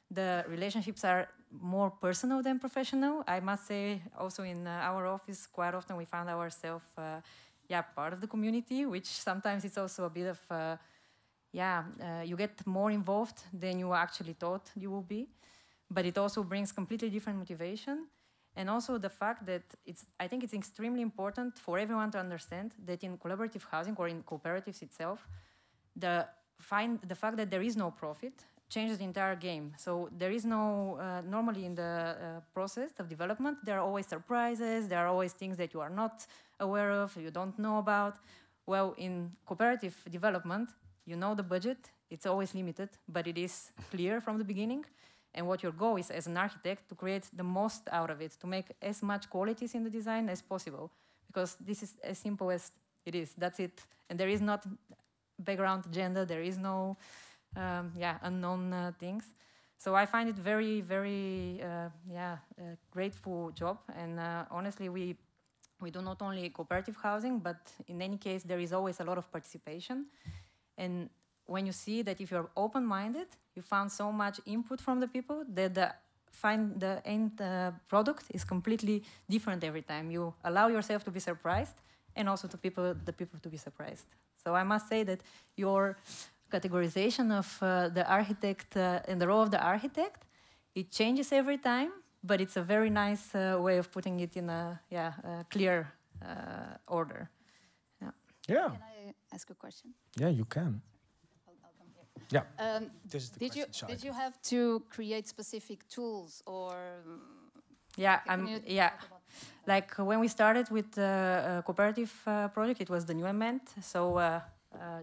The relationships are more personal than professional. I must say, also in our office, quite often we found ourselves part of the community, which sometimes it's also a bit of, you get more involved than you actually thought you will be. But it also brings completely different motivation. And also the fact that I think it's extremely important for everyone to understand that in collaborative housing or in cooperatives itself, the fact that there is no profit changes the entire game. So there is no, normally in the process of development, there are always surprises, there are always things that you are not aware of, you don't know about. Well, in cooperative development, you know the budget, it's always limited, but it is clear from the beginning. And what your goal is as an architect to create the most out of it, to make as much qualities in the design as possible. Because this is as simple as it is, that's it. And there is not background agenda, there is no unknown things. So I find it very, very grateful job. And honestly, we do not only cooperative housing, but in any case, there is always a lot of participation. And when you see that if you're open-minded, you found so much input from the people that the end product is completely different every time. You allow yourself to be surprised, and also the people to be surprised. So I must say that your categorization of the architect and the role of the architect, it changes every time, but it's a very nice way of putting it in a clear order. Yeah. Can I ask a question? Yeah, you can. Yeah. This is the did you have to create specific tools or? Like when we started with the cooperative project, it was the new amendment. So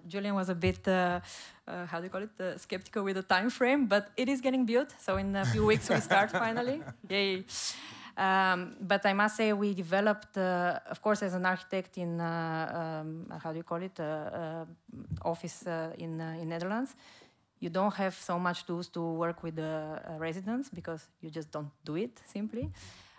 Julian was a bit, how do you call it, skeptical with the time frame, but it is getting built. So in a few weeks we start finally. Yay. But I must say we developed, of course, as an architect in, how do you call it, office in Netherlands. You don't have so much tools to work with the residents because you just don't do it, simply.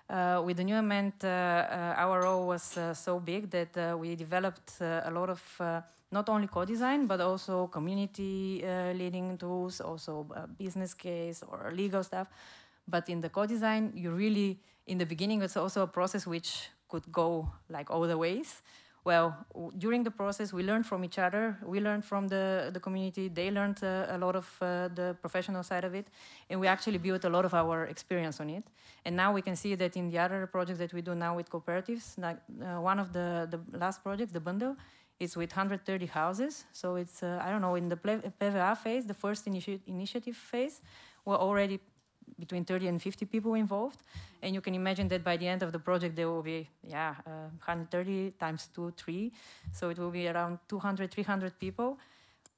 With the new amendment, our role was so big that we developed a lot of not only co-design, but also community leading tools, also business case or legal stuff. But in the co-design, you really, in the beginning, it's also a process which could go like all the ways. Well, during the process, we learned from each other. We learned from the community. They learned a lot of the professional side of it. And we actually built a lot of our experience on it. And now we can see that in the other projects that we do now with cooperatives, like one of the last projects, the bundle, is with 130 houses. So it's, I don't know, in the PVA phase, the first initiative phase, were already between 30 and 50 people involved. And you can imagine that by the end of the project, there will be 130 times 2, 3. So it will be around 200, 300 people.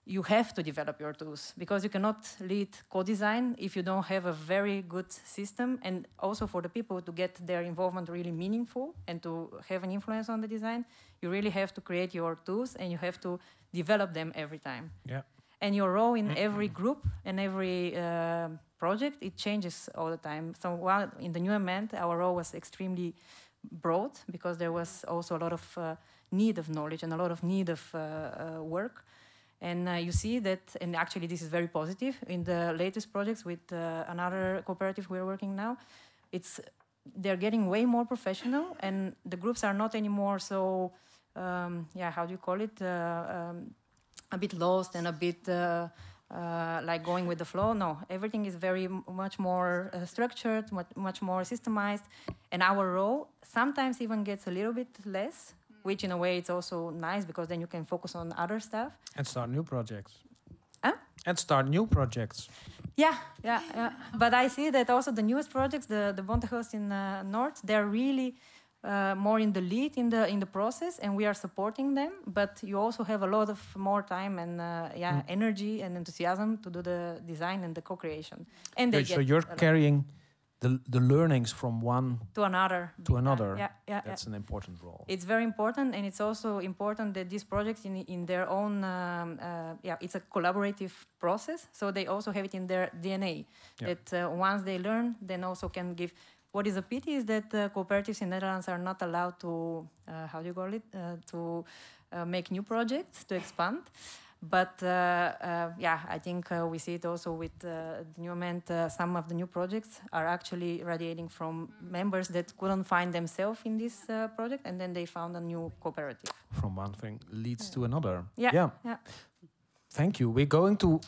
You have to develop your tools because you cannot lead co-design if you don't have a very good system, and also for the people to get their involvement really meaningful and to have an influence on the design, you really have to create your tools and you have to develop them every time. Yeah. And your role in every group and every project, it changes all the time. So while in the new Ament, our role was extremely broad because there was also a lot of need of knowledge and a lot of need of work. And you see that, and actually this is very positive, in the latest projects with another cooperative we're working now, they're getting way more professional, and the groups are not anymore so, how do you call it, a bit lost and a bit like going with the flow. No, everything is very much more structured, much more systemized, and our role sometimes even gets a little bit less, which in a way it's also nice because then you can focus on other stuff. And start new projects. Huh? And start new projects. Yeah. But I see that also the newest projects, the Bontehuis in North, they're really more in the lead in the process, and we are supporting them. But you also have a lot of more time and energy and enthusiasm to do the design and the co-creation. And So you're carrying the learnings from one to another. That's an important role. It's very important, and it's also important that these projects in their own, it's a collaborative process. So they also have it in their DNA. That once they learn, then also can give. What is a pity is that cooperatives in Netherlands are not allowed to, to make new projects, to expand. But I think we see it also with the new Ament. Some of the new projects are actually radiating from members that couldn't find themselves in this project, and then they found a new cooperative. From one thing leads to another. Yeah. Thank you. We're going to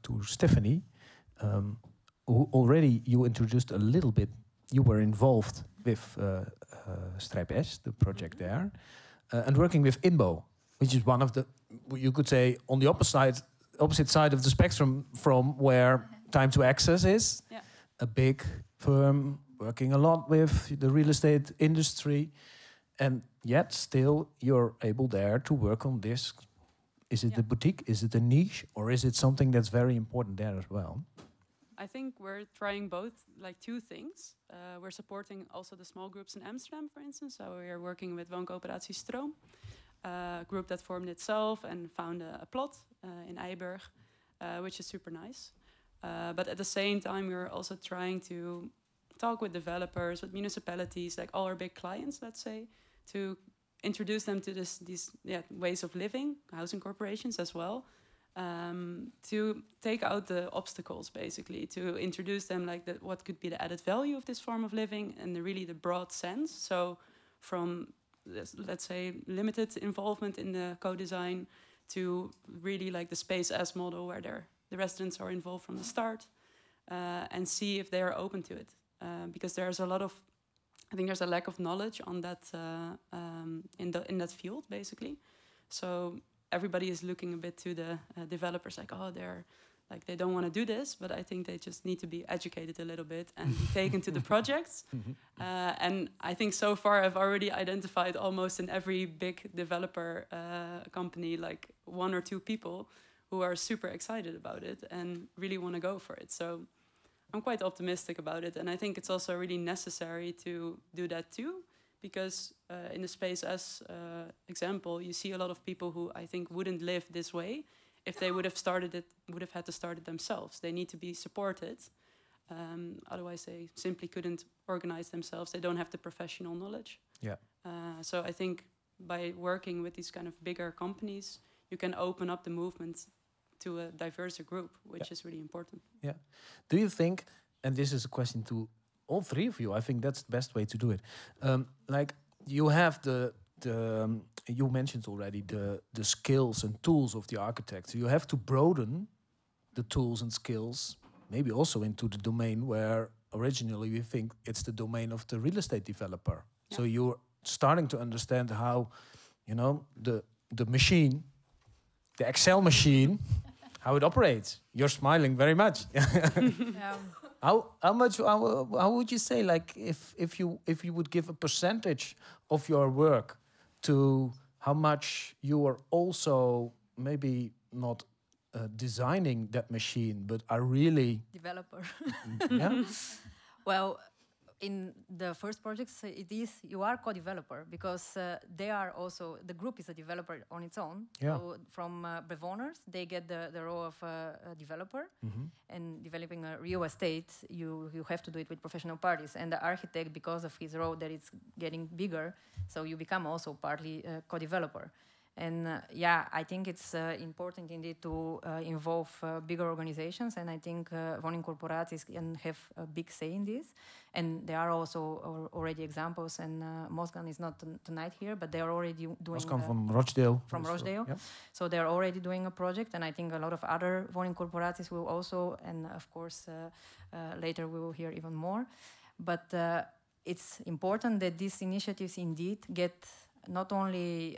to Stephanie. Who already you introduced a little bit. You were involved with Strijp S, the project there, and working with INBO, which is one of the, you could say, on the opposite side of the spectrum from where Time to Access is. Yeah. A big firm working a lot with the real estate industry, and yet still you're able there to work on this. Is it a boutique? Is it a niche? Or is it something that's very important there as well? I think we're trying both, like two things. We're supporting also the small groups in Amsterdam, for instance. So we are working with Wooncoöperatie Stroom, a group that formed itself and found a plot in Eiburg, which is super nice. But at the same time, we're also trying to talk with developers, with municipalities, like all our big clients, let's say, to introduce them to these ways of living, housing corporations as well. To take out the obstacles, basically, to introduce them like what could be the added value of this form of living and really the broad sense. So from, let's say, limited involvement in the co-design to really like the Space S model where the residents are involved from the start and see if they are open to it. Because there's a lot of, I think there's a lack of knowledge on that in that field, basically. So everybody is looking a bit to the developers like, oh, they don't want to do this, but I think they just need to be educated a little bit and be taken to the projects. And I think so far I've already identified almost in every big developer company, like 1 or 2 people who are super excited about it and really want to go for it. So I'm quite optimistic about it. And I think it's also really necessary to do that too. Because in the Space S example, you see a lot of people who I think wouldn't live this way if they would have had to start it themselves. They need to be supported. Otherwise, they simply couldn't organize themselves. They don't have the professional knowledge. Yeah. So I think by working with these kind of bigger companies, you can open up the movement to a diverser group, which is really important. Yeah. Do you think, and this is a question to all 3 of you, I think that's the best way to do it. Like you have you mentioned already the skills and tools of the architect. So you have to broaden the tools and skills, maybe also into the domain where originally we think it's the domain of the real estate developer. Yeah. So you're starting to understand how, the machine, the Excel machine, how it operates. You're smiling very much. How much? How would you say, like, if you would give a percentage of your work to how much you are also maybe not designing that machine, but are really developer? Yeah. Well, in the first projects, you are co-developer because they are also, the group is a developer on its own. Yeah. So from bewooners, they get the role of a developer. Mhm. And developing a real estate, you have to do it with professional parties. And the architect, because of his role that it's getting bigger, so you become also partly a co-developer. And yeah, I think it's important indeed to involve bigger organizations, and I think woningcorporaties can have a big say in this. And there are also already examples, and Mosgan is not tonight here, but they are already doing... Mosgan from Rochdale. From Rochdale. Yep. So they're already doing a project, and I think a lot of other woningcorporaties will also, and of course later we will hear even more. But it's important that these initiatives indeed get not only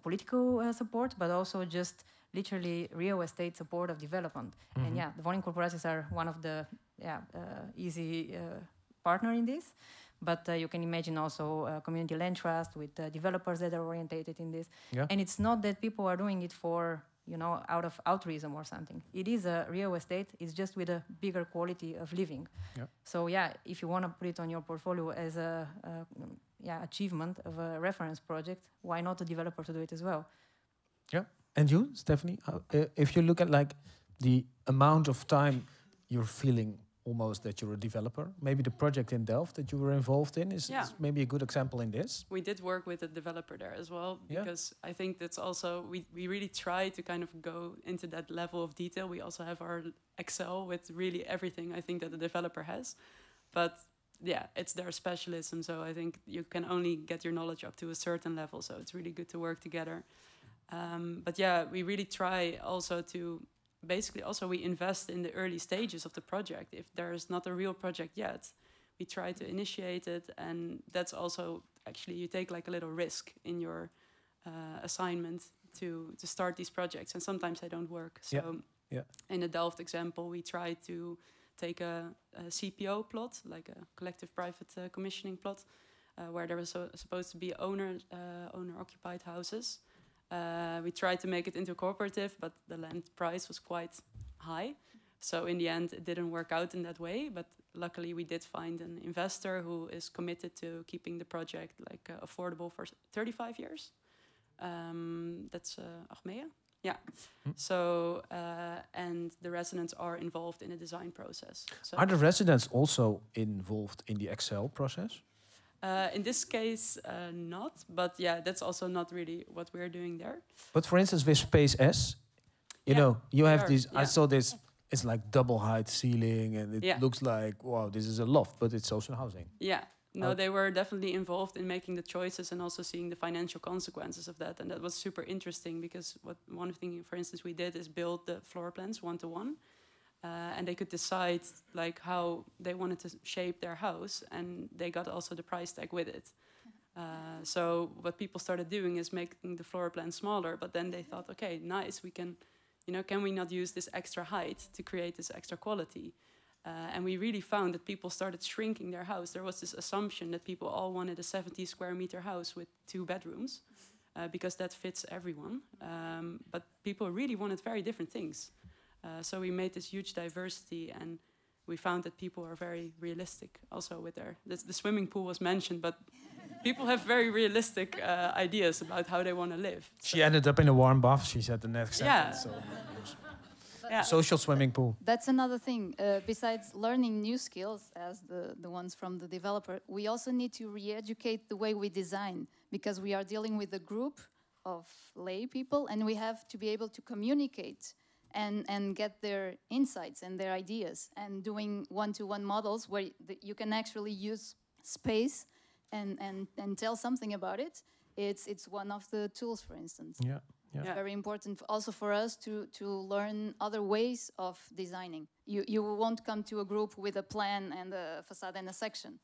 political support, but also just literally real estate support of development. Mm-hmm. And yeah, the woningcorporaties are one of the easy partner in this. But you can imagine also community land trust with developers that are orientated in this. Yeah. And it's not that people are doing it for, out of altruism or something. It is a real estate. It's just with a bigger quality of living. Yeah. So yeah, if you want to put it on your portfolio as a achievement of a reference project, why not a developer to do it as well? Yeah. And you, Stephanie, if you look at like the amount of time you're feeling almost that you're a developer, maybe the project in Delft that you were involved in is maybe a good example in this. We did work with a developer there as well, because I think that's also, we really try to kind of go into that level of detail. We also have our Excel with really everything I think that the developer has. But yeah, it's their specialism, so I think you can only get your knowledge up to a certain level, so it's really good to work together. But yeah, we really try also to, basically also we invest in the early stages of the project. If there's not a real project yet, we try to initiate it, and that's also, actually you take like a little risk in your assignment to start these projects, and sometimes they don't work. So in the Delft example, we try to take a CPO plot, like a collective private commissioning plot, where there was supposed to be owner-occupied houses. We tried to make it into a cooperative, but the land price was quite high. So in the end, it didn't work out in that way. But luckily, we did find an investor who is committed to keeping the project affordable for 35 years. That's Achmea. Yeah. So, and the residents are involved in the design process. So are the residents also involved in the Excel process? In this case, not. But yeah, that's also not really what we're doing there. But for instance, with Space S, you know, you have these, I saw this, it's like double height ceiling, and it looks like, wow, this is a loft, but it's social housing. Yeah. No, they were definitely involved in making the choices and also seeing the financial consequences of that. And that was super interesting, because one thing, for instance, we did is build the floor plans one-to-one. And they could decide like how they wanted to shape their house, and they got also the price tag with it. So what people started doing is making the floor plan smaller, but then they thought, okay, nice, we can, can we not use this extra height to create this extra quality? And we really found that people started shrinking their house. There was this assumption that people all wanted a 70 square meter house with 2 bedrooms, because that fits everyone. But people really wanted very different things. So we made this huge diversity, and we found that people are very realistic also with the swimming pool was mentioned, but people have very realistic ideas about how they want to live. She ended up in a warm bath, she said the next sentence. So social swimming pool. That's another thing. Besides learning new skills, as the ones from the developer, we also need to re-educate the way we design, because we are dealing with a group of lay people, and we have to be able to communicate and get their insights and their ideas, and doing one-to-one models where you can actually use space and tell something about it. It's one of the tools, for instance. Yeah. It's very important also for us to learn other ways of designing. You won't come to a group with a plan and a facade and a section.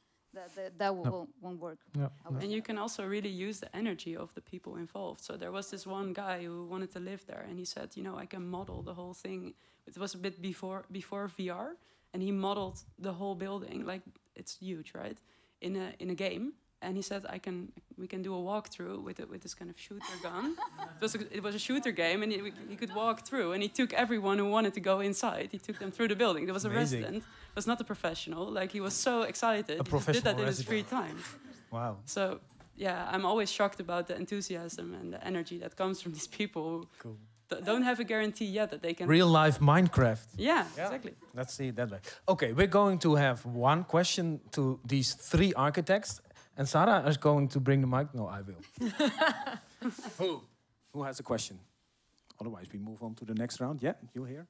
that won't work. Yeah. And you can also really use the energy of the people involved. So there was this one guy who wanted to live there, and he said, you know, I can model the whole thing. It was a bit before VR, and he modeled the whole building, like it's huge, right? In a game. And he said, we can do a walkthrough with this kind of shooter gun. It was a shooter game, and he could walk through. And he took everyone who wanted to go inside. He took them through the building. There was a resident, was not a professional. Like, he was so excited. He just did that in his free time. Wow. So yeah, I'm always shocked about the enthusiasm and the energy that comes from these people who don't have a guarantee yet that they can... Real life Minecraft. Yeah, exactly. Let's see it that way. Okay, we're going to have one question to these three architects. And Sarah is going to bring the mic. No, I will. Who has a question? Otherwise, we move on to the next round. Yeah, you here?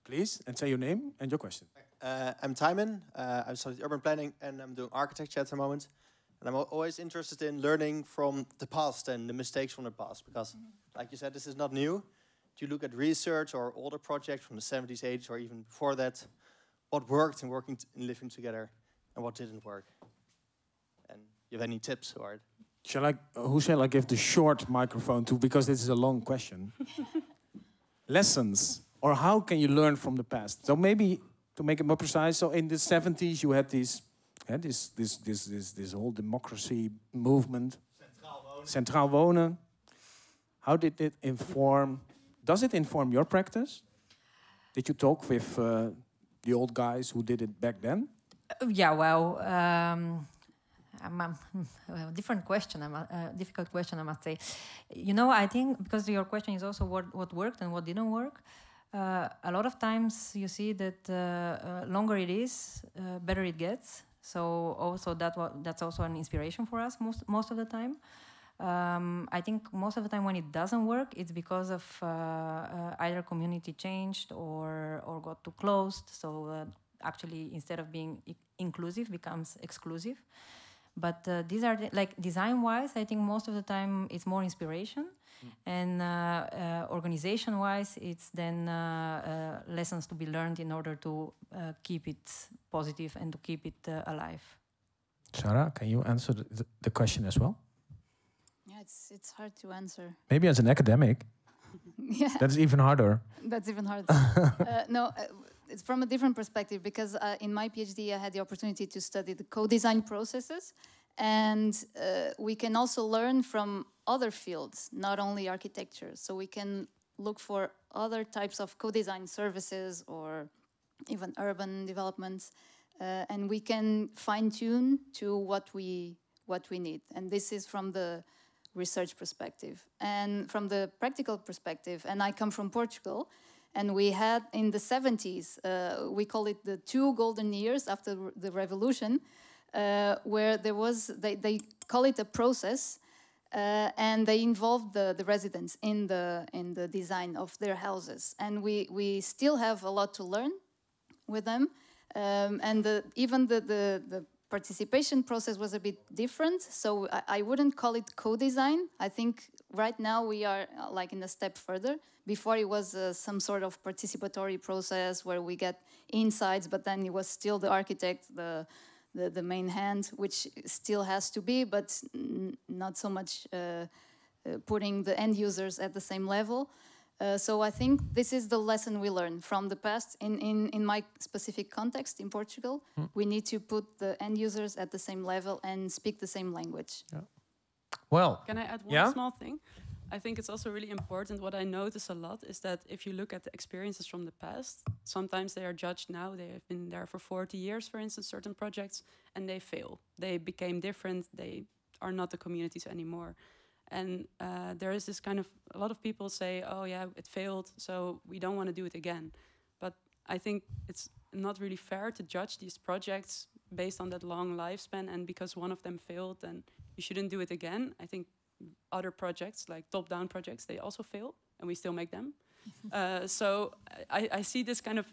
Please, and say your name and your question. I'm Timon. I'm studying urban planning, and I'm doing architecture at the moment. And I'm always interested in learning from the past and the mistakes from the past, because, like you said, this is not new. If you look at research or older projects from the 70s, 80s, or even before that, what worked in working and living together, and what didn't work? And you have any tips for it? Who shall I give the short microphone to? Because this is a long question. Lessons, or how can you learn from the past? So maybe to make it more precise. So in the 70s, you had this whole democracy movement. Centraal wonen. How did it inform? Does it inform your practice? Did you talk with the old guys who did it back then? Yeah, well, different question, difficult question, I must say. You know, I think, because your question is also what worked and what didn't work, a lot of times you see that longer it is, better it gets. So also that's also an inspiration for us most of the time. I think most of the time when it doesn't work, it's because of either community changed or got too closed. So actually, instead of being inclusive, becomes exclusive. But these are like design-wise, I think most of the time it's more inspiration, and organization-wise, it's then lessons to be learned in order to keep it positive and to keep it alive. Sarah, can you answer the question as well? Yeah, it's hard to answer. Maybe as an academic. Yeah. That's even harder. That's even harder. No, it's from a different perspective, because in my PhD I had the opportunity to study the co-design processes, and we can also learn from other fields, not only architecture. So we can look for other types of co-design services or even urban developments, and we can fine-tune to what we need. And this is from the research perspective. And from the practical perspective, and I come from Portugal, and we had in the 70s, we call it the 2 golden years after the revolution, where there was, they call it a process, and they involved the residents in the design of their houses. And we still have a lot to learn with them. And even the participation process was a bit different. So I wouldn't call it co-design. I think right now we are like in a step further. Before it was some sort of participatory process where we get insights, but then it was still the architect, the main hand, which still has to be, but not so much putting the end users at the same level. So I think this is the lesson we learned from the past. In my specific context in Portugal, we need to put the end users at the same level and speak the same language. Yeah. Well, can I add one small thing? I think it's also really important. What I notice a lot is that if you look at the experiences from the past, sometimes they are judged now. They have been there for 40 years, for instance, certain projects, and they fail. They became different. They are not the communities anymore. And there is this kind of, a lot of people say, oh yeah, it failed, so we don't want to do it again. But I think it's not really fair to judge these projects based on that long lifespan, and because one of them failed, then you shouldn't do it again. I think other projects, like top-down projects, they also fail, and we still make them. So I see this kind of,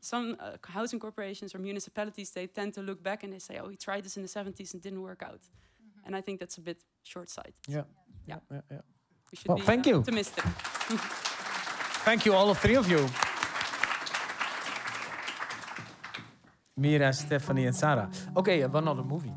some housing corporations or municipalities, they tend to look back and they say, oh, we tried this in the 70s and it didn't work out. And I think that's a bit short-sighted. Yeah. Yeah. We should be thank you. optimistic. Thank you, all 3 of you. Mira, Stephanie, and Sarah. Okay, one other movie.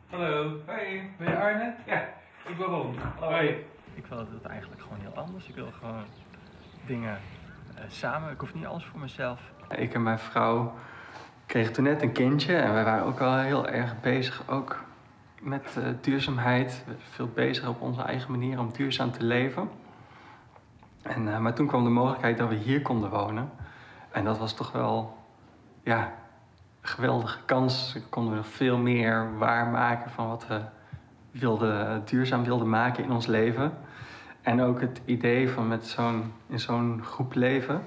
Hallo. Hoi. Ben je Arne? Ja, ik ben Ron. Hoi. Ik wil het eigenlijk gewoon heel anders. Ik wil gewoon dingen samen. Ik hoef niet alles voor mezelf. Ik en mijn vrouw kregen toen net een kindje. En wij waren ook wel heel erg bezig ook met duurzaamheid. We zijn veel bezig op onze eigen manier om duurzaam te leven. Maar toen kwam de mogelijkheid dat we hier konden wonen. En dat was toch wel, ja, een geweldige kans. Konden we nog veel meer waarmaken van wat we duurzaam wilden maken in ons leven. En ook het idee van in zo'n groep leven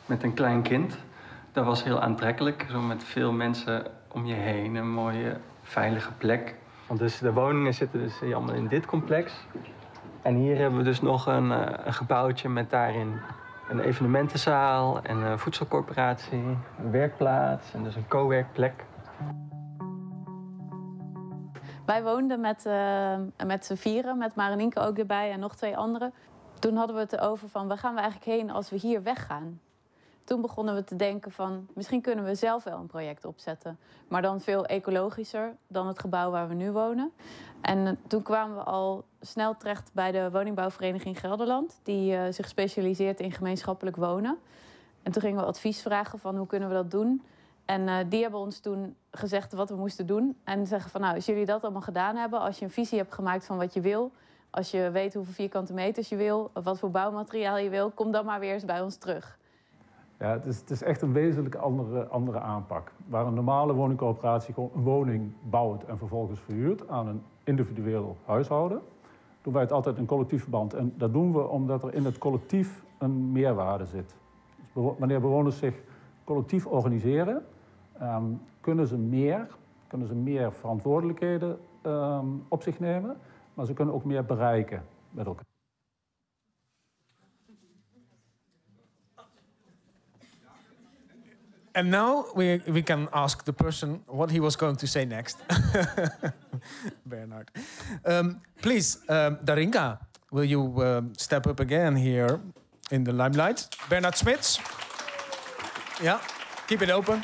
met een klein kind. Dat was heel aantrekkelijk. Zo met veel mensen om je heen. Een mooie, veilige plek. Want dus de woningen zitten dus allemaal in dit complex. En hier hebben we dus nog een gebouwtje met daarin een evenementenzaal en een voedselcorporatie, een werkplaats en dus een co-werkplek. Wij woonden met z'n vieren, met Marinieke ook erbij en nog 2 anderen. Toen hadden we het over van, waar gaan we eigenlijk heen als we hier weggaan? Toen begonnen we te denken van, misschien kunnen we zelf wel een project opzetten. Maar dan veel ecologischer dan het gebouw waar we nu wonen. En toen kwamen we al snel terecht bij de woningbouwvereniging Gelderland, die zich specialiseert in gemeenschappelijk wonen. En toen gingen we advies vragen van, hoe kunnen we dat doen? En die hebben ons toen gezegd wat we moesten doen. En zeggen van, nou, als jullie dat allemaal gedaan hebben, als je een visie hebt gemaakt van wat je wil, als je weet hoeveel vierkante meters je wil, of wat voor bouwmateriaal je wil, kom dan maar weer eens bij ons terug. Ja, het is echt een wezenlijk andere aanpak. Waar een normale woningcoöperatie gewoon een woning bouwt en vervolgens verhuurt aan een individueel huishouden, doen wij het altijd in collectief verband. En dat doen we omdat er in het collectief een meerwaarde zit. Dus wanneer bewoners zich collectief organiseren, kunnen ze meer verantwoordelijkheden op zich nemen, maar ze kunnen ook meer bereiken met elkaar. And now we can ask the person what he was going to say next. Bernard. Please, Darinka, will you step up again here in the limelight? Bernard Smits. Yeah, keep it open.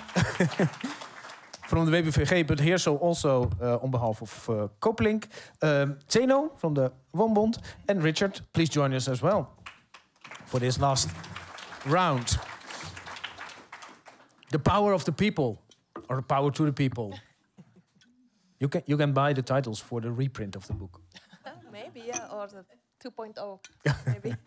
From the WBVG, but here so also on behalf of Copelink. Zeno from the Woonbond. And Richard, please join us as well for this last round. The power of the people, or the power to the people. You can buy the titles for the reprint of the book. Maybe, yeah, or the 2.0, maybe.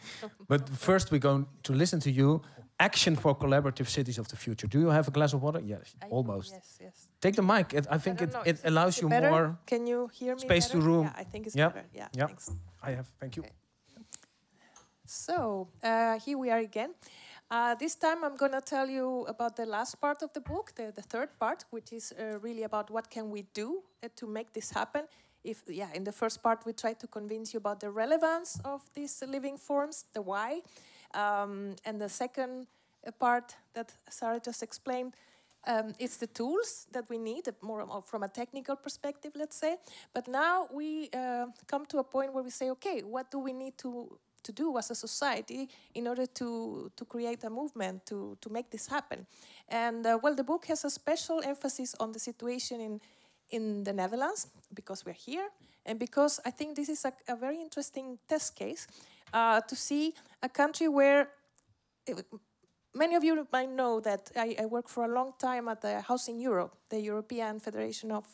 But first we're going to listen to you. Action for Collaborative Cities of the Future. Do you have a glass of water? Yes, almost. Yes. Take the mic. I think it allows you better? more Can you hear me space better? to room. Yeah, I think it's better. Yeah, thanks. I have, thank you. Okay. So, here we are again. This time I'm going to tell you about the last part of the book, the third part, which is really about what can we do to make this happen. In the first part we tried to convince you about the relevance of these living forms, the why. And the second part that Sarah just explained, it's the tools that we need, more from a technical perspective, let's say. But now we come to a point where we say, okay, what do we need to do as a society in order to create a movement to make this happen? And well, the book has a special emphasis on the situation in the Netherlands, because we're here, and because I think this is a very interesting test case to see a country where many of you might know that I work for a long time at the Housing Europe, the European Federation of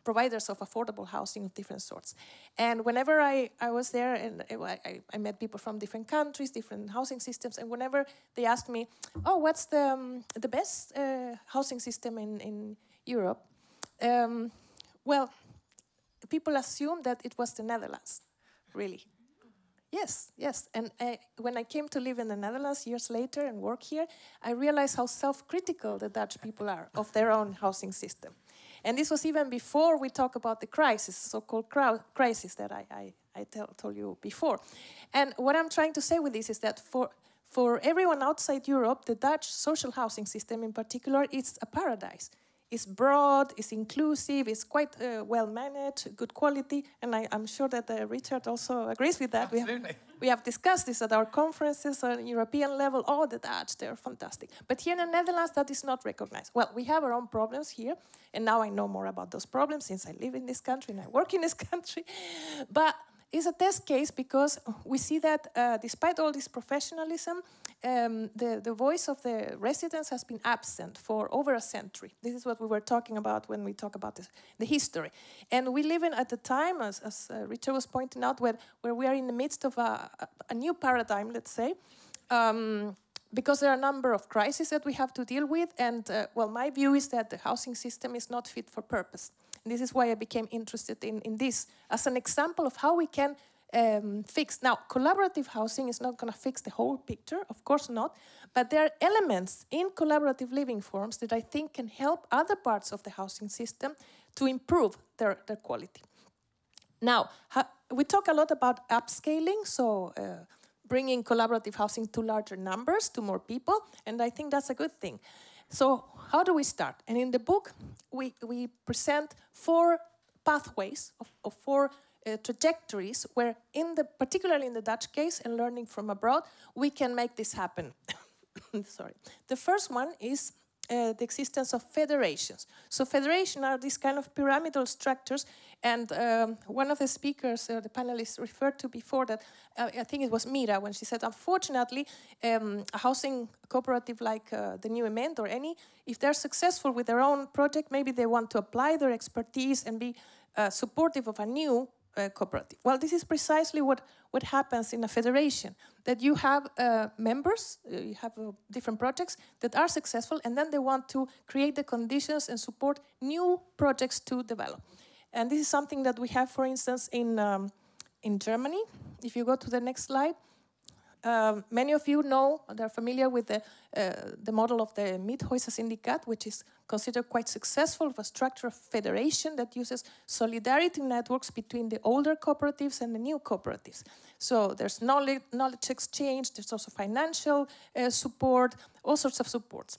providers of affordable housing of different sorts. And whenever I was there, and I met people from different countries, different housing systems, and whenever they asked me, oh, what's the best housing system in Europe? Well, people assume that it was the Netherlands, really. Yes, yes. And when I came to live in the Netherlands years later and work here, I realized how self-critical the Dutch people are of their own housing system. And this was even before we talk about the crisis, so-called crisis that I told you before. And what I'm trying to say with this is that for everyone outside Europe, the Dutch social housing system in particular is a paradise. It's broad, it's inclusive, it's quite well managed, good quality, and I'm sure that Richard also agrees with that. Absolutely. We have discussed this at our conferences on European level. Oh, the Dutch, they're fantastic. But here in the Netherlands, that is not recognized. Well, we have our own problems here, and now I know more about those problems since I live in this country and I work in this country. But it's a test case because we see that despite all this professionalism, the voice of the residents has been absent for over a century. This is what we were talking about when we talk about the history. And we live in at the time, as Richard was pointing out, where we are in the midst of a new paradigm, let's say, because there are a number of crises that we have to deal with. And, well, my view is that the housing system is not fit for purpose. And this is why I became interested in this as an example of how we can fix. Now, collaborative housing is not going to fix the whole picture, of course not, but there are elements in collaborative living forms that I think can help other parts of the housing system to improve their quality. Now, we talk a lot about upscaling, so bringing collaborative housing to larger numbers, to more people, and I think that's a good thing. So how do we start? And in the book, we present 4 pathways of 4 trajectories where, particularly in the Dutch case and learning from abroad, we can make this happen. Sorry. The first one is the existence of federations. So federations are these kind of pyramidal structures, and one of the speakers, the panelists referred to before that, I think it was Mira, when she said, unfortunately, a housing cooperative like the New Ement or any, if they're successful with their own project, maybe they want to apply their expertise and be supportive of a new cooperative. Well, this is precisely what happens in a federation, that you have members, you have different projects that are successful, and then they want to create the conditions and support new projects to develop. And this is something that we have, for instance, in Germany. If you go to the next slide, many of you know, they're familiar with the model of the Miethäuser-Syndikat, which is considered quite successful, of a structure of federation that uses solidarity networks between the older cooperatives and the new cooperatives. So there's knowledge exchange, there's also financial support, all sorts of supports.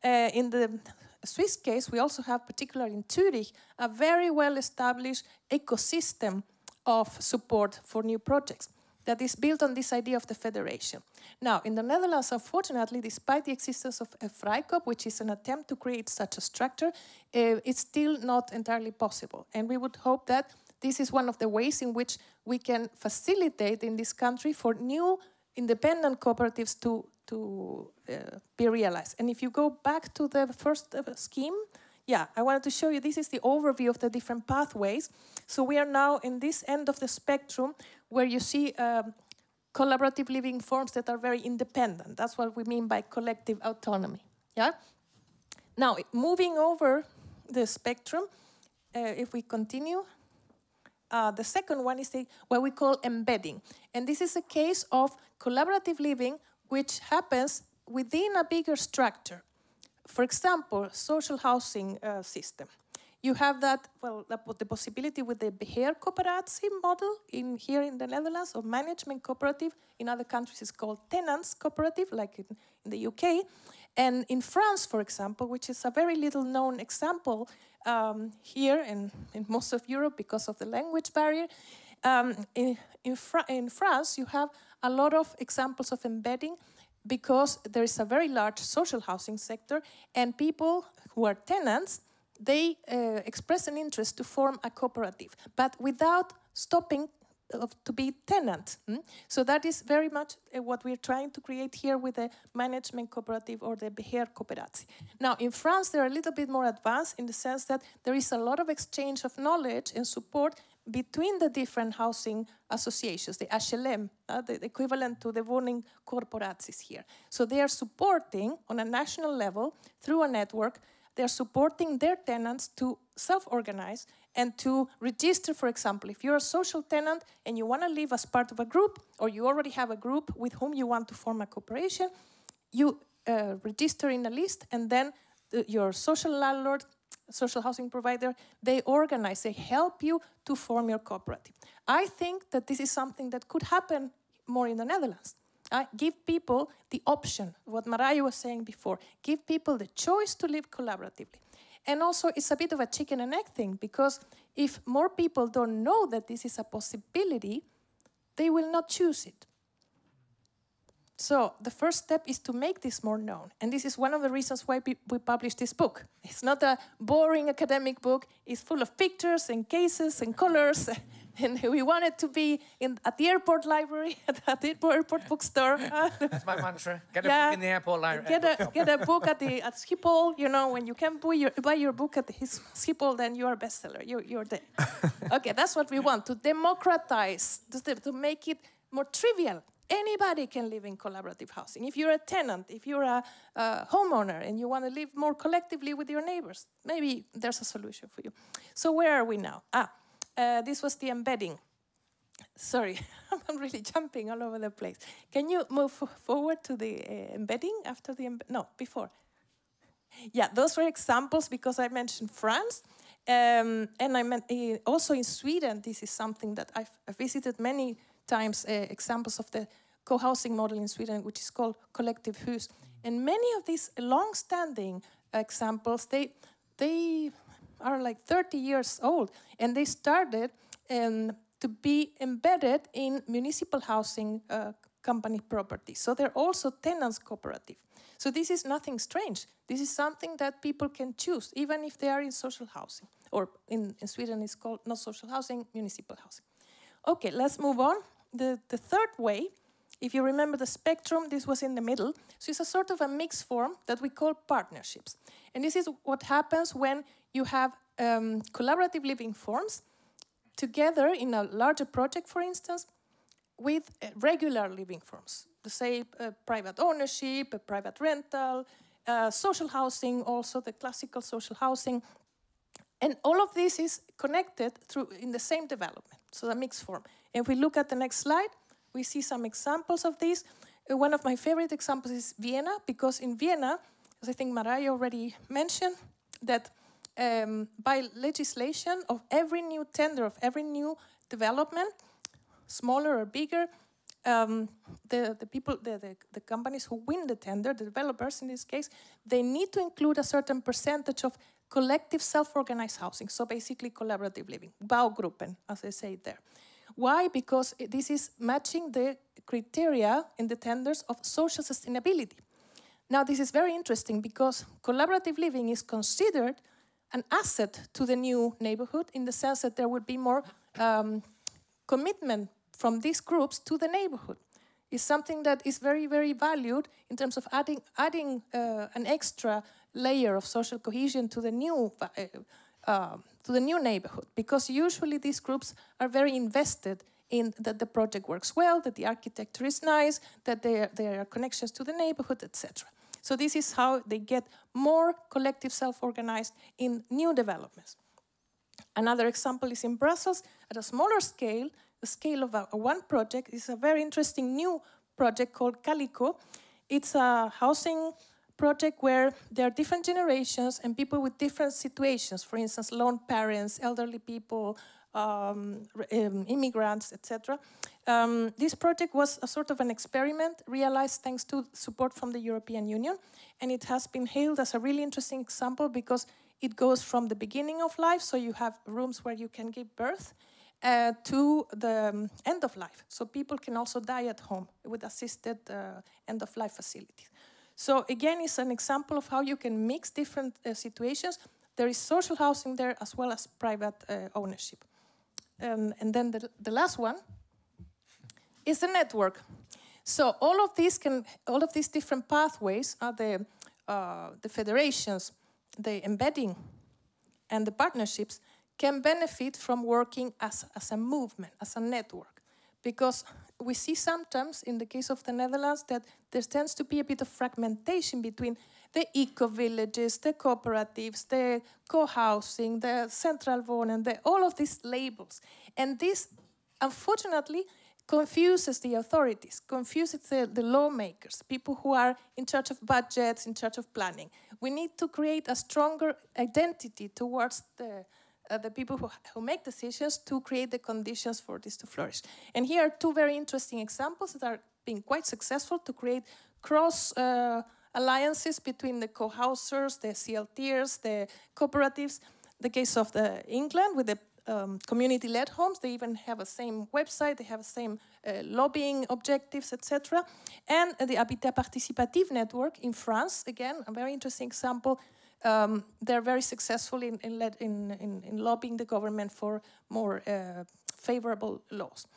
In the Swiss case, we also have, particularly in Zurich, a very well-established ecosystem of support for new projects that is built on this idea of the federation. Now, in the Netherlands, unfortunately, despite the existence of a Vrijkoop, which is an attempt to create such a structure, it's still not entirely possible. And we would hope that this is one of the ways in which we can facilitate in this country for new independent cooperatives to be realized. And if you go back to the first scheme, yeah, I wanted to show you, this is the overview of the different pathways. So we are now in this end of the spectrum where you see collaborative living forms that are very independent. That's what we mean by collective autonomy, yeah? Now, moving over the spectrum, if we continue, the second one is what we call embedding. And this is a case of collaborative living which happens within a bigger structure. For example, social housing system. You have that, well, the possibility with the beheercoöperatie model here in the Netherlands, or management cooperative. In other countries it's called tenants cooperative, like in the UK. And in France, for example, which is a very little known example here in most of Europe because of the language barrier, in France you have a lot of examples of embedding because there is a very large social housing sector, and people who are tenants, they express an interest to form a cooperative, but without stopping to be tenant. So that is very much what we're trying to create here with the management cooperative or the beheercoöperatie. Now, in France, they're a little bit more advanced in the sense that there is a lot of exchange of knowledge and support between the different housing associations, the HLM, the equivalent to the woningcorporaties here. So they are supporting on a national level through a network they're supporting their tenants to self-organize and to register, for example, if you're a social tenant and you want to live as part of a group, or you already have a group with whom you want to form a cooperation, you register in a list, and then your social landlord, social housing provider, they organize, they help you to form your cooperative. I think that this is something that could happen more in the Netherlands. Give people the option, what Marije was saying before, give people the choice to live collaboratively. And also, it's a bit of a chicken and egg thing, because if more people don't know that this is a possibility, they will not choose it. So the first step is to make this more known. And this is one of the reasons why we published this book. It's not a boring academic book. It's full of pictures and cases and colors. And we wanted to be at the airport library, at the airport bookstore. That's my mantra. Get a book in the airport library. Get a book at Schiphol. You know, when you can buy your book at Schiphol, then you are a bestseller. You're there. Okay, that's what we want, to democratize, to make it more trivial. Anybody can live in collaborative housing. If you're a tenant, if you're a homeowner and you want to live more collectively with your neighbors, maybe there's a solution for you. So where are we now? This was the embedding. Sorry, I'm really jumping all over the place. Can you move forward to the embedding after the no, before. Yeah, those were examples because I mentioned France. And I meant also in Sweden, this is something that I've visited many times, examples of the co-housing model in Sweden, which is called collective hus. And many of these long-standing examples, they are like 30 years old, and they started to be embedded in municipal housing company property. So they're also tenants cooperative. So this is nothing strange. This is something that people can choose, even if they are in social housing. Or in Sweden, it's called not social housing, municipal housing. Okay, let's move on. The third way, if you remember the spectrum, this was in the middle. So it's a sort of a mixed form that we call partnerships. And this is what happens when you have collaborative living forms together in a larger project, for instance, with regular living forms. Say private ownership, private rental, social housing, also the classical social housing. And all of this is connected in the same development, so the mixed form. If we look at the next slide, we see some examples of these. One of my favorite examples is Vienna, because in Vienna, as I think Marije already mentioned, that by legislation of every new tender, of every new development, smaller or bigger, the companies who win the tender, the developers in this case, they need to include a certain percentage of collective self-organized housing, so basically collaborative living, Baugruppen, as I say there. Why? Because this is matching the criteria in the tenders of social sustainability. Now, this is very interesting because collaborative living is considered an asset to the new neighborhood in the sense that there would be more commitment from these groups to the neighborhood. It's something that is very, very valued in terms of adding an extra layer of social cohesion to the new neighborhood, because usually these groups are very invested in that the project works well, that the architecture is nice, that there are connections to the neighborhood, etc. So this is how they get more collective self-organized in new developments. Another example is in Brussels, at a smaller scale, the scale of one project is a very interesting new project called Calico. It's a housing project where there are different generations and people with different situations. For instance, lone parents, elderly people, immigrants, etc. This project was a sort of an experiment realized thanks to support from the European Union, and it has been hailed as a really interesting example because it goes from the beginning of life, so you have rooms where you can give birth, to the end of life. So people can also die at home with assisted end-of-life facilities. So again, it's an example of how you can mix different situations. There is social housing there as well as private ownership. And then the last one is the network. So all of these different pathways are the federations, the embedding, and the partnerships can benefit from working as a movement, as a network. Because we see sometimes, in the case of the Netherlands, that there tends to be a bit of fragmentation between the eco-villages, the cooperatives, the co-housing, the central wohnen, all of these labels. And this, unfortunately, confuses the authorities, confuses the lawmakers, people who are in charge of budgets, in charge of planning. We need to create a stronger identity towards the people who make decisions to create the conditions for this to flourish. And here are two very interesting examples that are being quite successful to create cross alliances between the co-housers, the CLTers, the cooperatives. The case of England with the community-led homes, they even have a same website, they have the same lobbying objectives, etc. And the Habitat Participatif network in France, again, a very interesting example. They're very successful in lobbying the government for more favorable laws.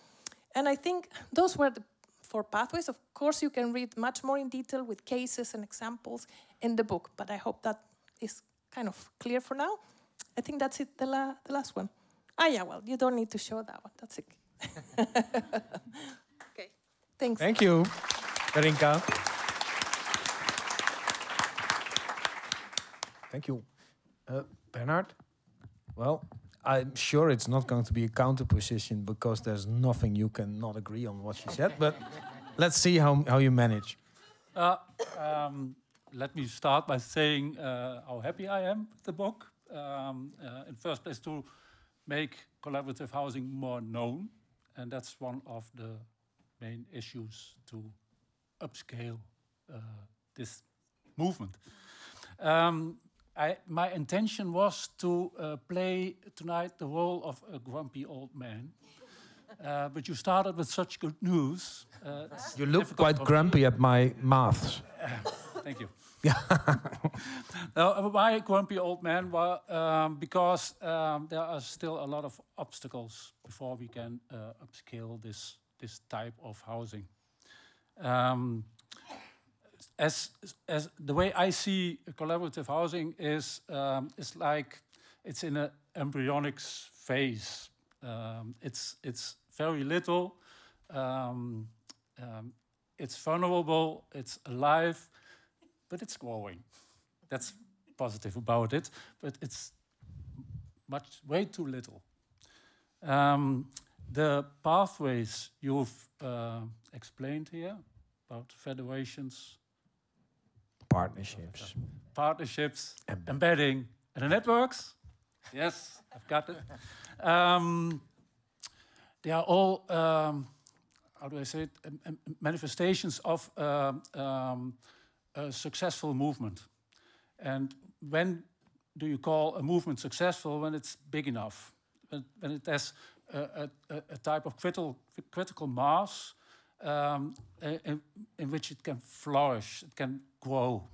And I think those were the 4 pathways. Of course, you can read much more in detail with cases and examples in the book, but I hope that is kind of clear for now. I think that's it, the last one. Ah, yeah, well, you don't need to show that one. That's it. Okay, thanks. Thank you, Darinka. Thank you. Bernard? Well, I'm sure it's not going to be a counter position because there's nothing you cannot agree on what she said, but let's see how you manage. Let me start by saying how happy I am with the book. In first place, to make collaborative housing more known, and that's one of the main issues to upscale this movement. My intention was to play tonight the role of a grumpy old man, but you started with such good news. You look quite grumpy at my maths. Thank you. Why grumpy old man? Well, because there are still a lot of obstacles before we can upscale this type of housing. As the way I see collaborative housing is like it's in an embryonic phase. It's very little. It's vulnerable. It's alive. But it's growing. That's positive about it, but it's way too little. The pathways you've explained here about federations, partnerships, embedding, and the networks. Yes, I've got it. They are all, how do I say it, manifestations of a successful movement. And when do you call a movement successful? When it's big enough, when it has a type of critical mass in which it can flourish, it can grow.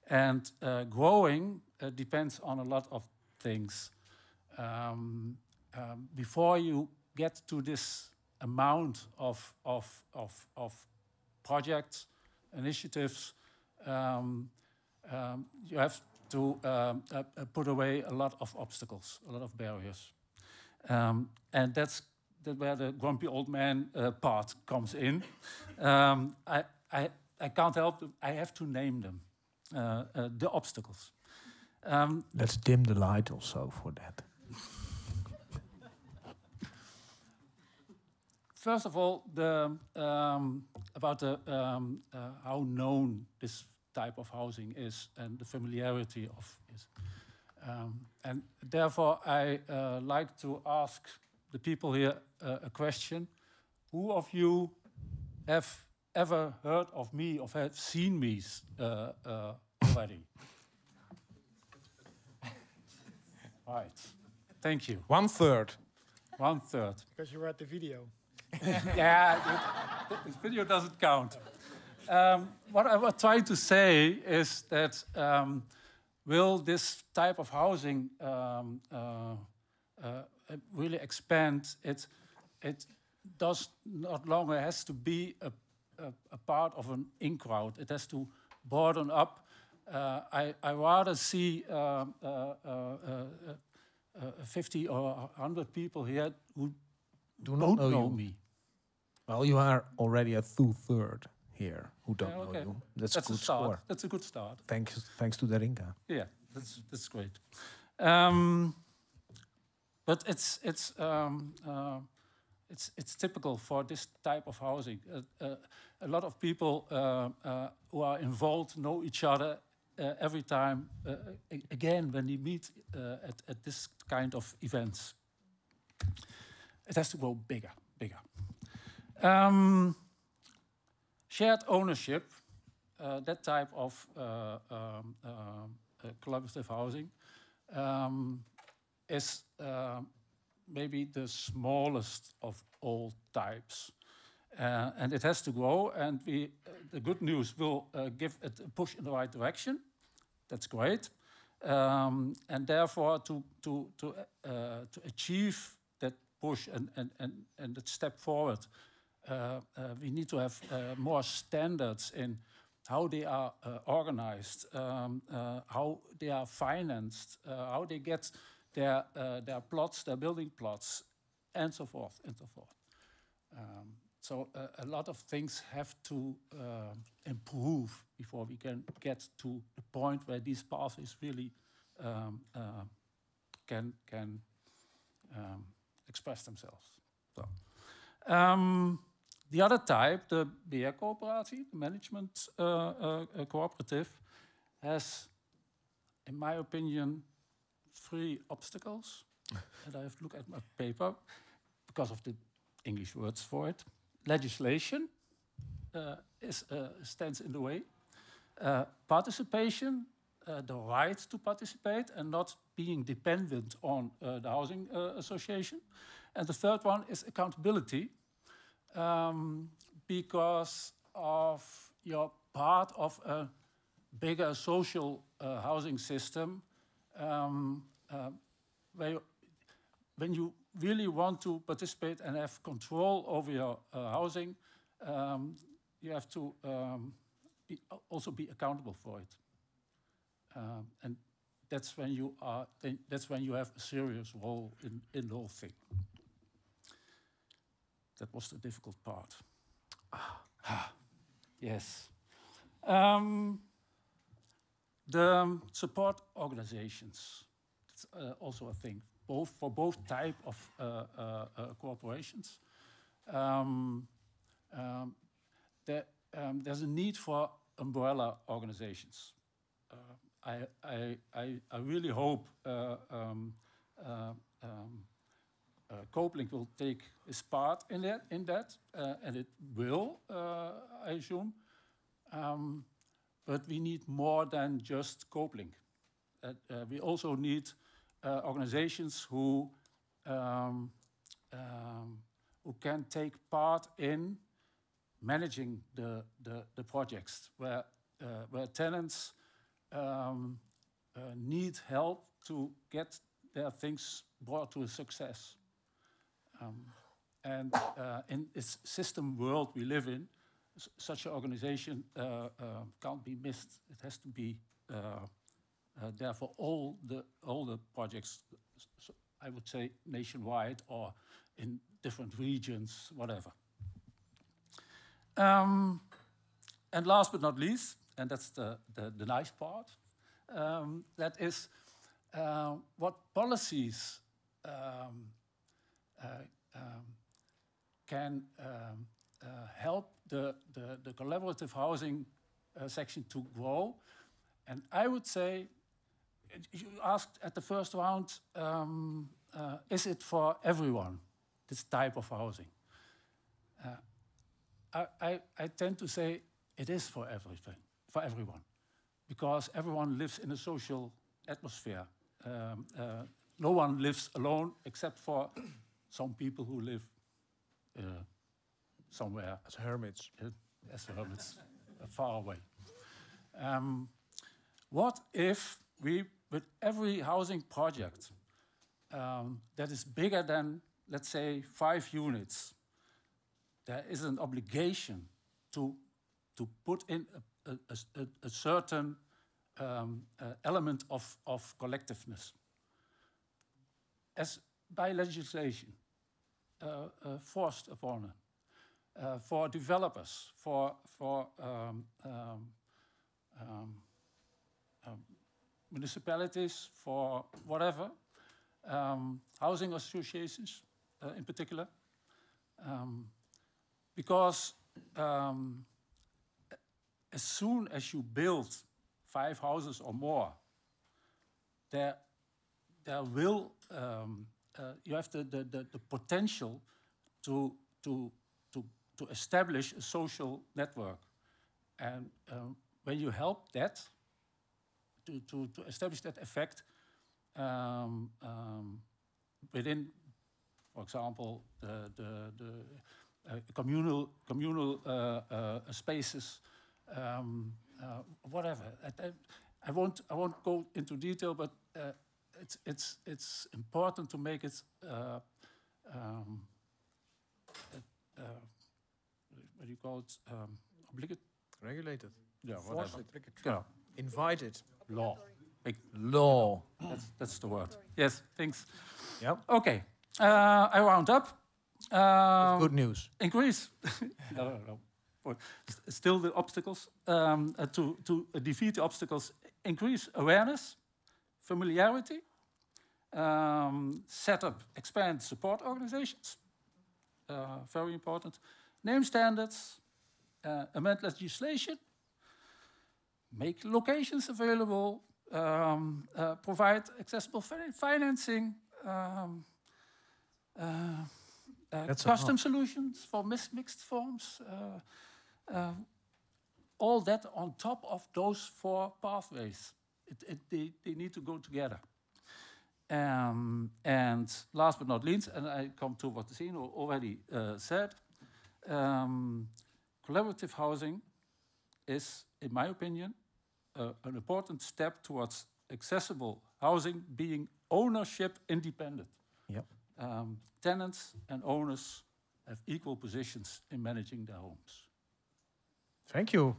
And growing depends on a lot of things. Before you get to this amount of projects, initiatives, you have to put away a lot of obstacles, a lot of barriers. And that's where the grumpy old man part comes in. I can't help them. I have to name them, the obstacles. Let's dim the light also for that. First of all, about how known this type of housing is and the familiarity of it. And therefore, I like to ask the people here a question. Who of you have ever heard of me or have seen me already? Right. Thank you. 1/3. 1/3. Because you were at the video. Yeah, this video doesn't count. What I was trying to say is that will this type of housing really expand? It does not longer has to be a part of an in-crowd. It has to broaden up. I rather see 50 or 100 people here who don't know me. Well, you are already a 2/3 here who don't know you. That's a good start. score. That's a good start. Thanks to Darinka. Yeah, that's great. But it's typical for this type of housing. A lot of people who are involved know each other every time. Again, when they meet at this kind of events, it has to go bigger. Shared ownership, that type of collaborative housing, is maybe the smallest of all types. And it has to grow, and the good news will give it a push in the right direction. That's great. And therefore, to achieve that push and that step forward, we need to have more standards in how they are organized, how they are financed, how they get their plots, their building plots, and so forth, and so forth. So a lot of things have to improve before we can get to the point where these pathways really can express themselves. So, the other type, the beheercoöperatie, the management cooperative, has, in my opinion, 3 obstacles. And I have to look at my paper because of the English words for it. Legislation stands in the way. Participation, the right to participate and not being dependent on the housing association. And the third one is accountability, because of you're part of a bigger social housing system, where when you really want to participate and have control over your housing, you have to also be accountable for it, and that's when you are. That's when you have a serious role in the whole thing. That was the difficult part. Yes. The support organizations. That's also a thing. For both type of corporations. There's a need for umbrella organizations. I really hope Copeland will take his part in that, and it will, I assume. But we need more than just Copeland. We also need organizations who can take part in managing the projects, where tenants need help to get their things brought to a success. And in this system world we live in, such an organization can't be missed. It has to be there for all the projects, so I would say nationwide or in different regions, whatever. And last but not least, and that's the nice part, that is what policies can help the collaborative housing section to grow. And I would say, you asked at the first round, is it for everyone, this type of housing? I tend to say it is for everyone, because everyone lives in a social atmosphere. No one lives alone except for some people who live somewhere. As hermits. As hermits, far away. What if we, with every housing project that is bigger than, let's say, 5 units, there is an obligation to put in a certain element of collectiveness, as by legislation forced upon it. for developers, for municipalities, for whatever, housing associations in particular, because as soon as you build 5 houses or more, there will you have the potential to establish a social network, and when you help that to establish that effect within, for example, the communal spaces, whatever. I won't go into detail, but it's important to make it what do you call it? Regulated. Yeah, Forced. whatever. Yeah. Invited. Law. Law. That's the word. Yes, thanks. Yep. Okay, I round up. Good news. In Greece, no. Still the obstacles. To defeat the obstacles, increase awareness, familiarity, set up, expand support organizations, very important, name standards, amend legislation, make locations available, provide accessible financing, custom solutions for mixed forms, all that on top of those 4 pathways. They need to go together. And last but not least, and I come to what Zeno already said, collaborative housing is, in my opinion, an important step towards accessible housing being ownership independent. Yep. Tenants and owners have equal positions in managing their homes. Thank you.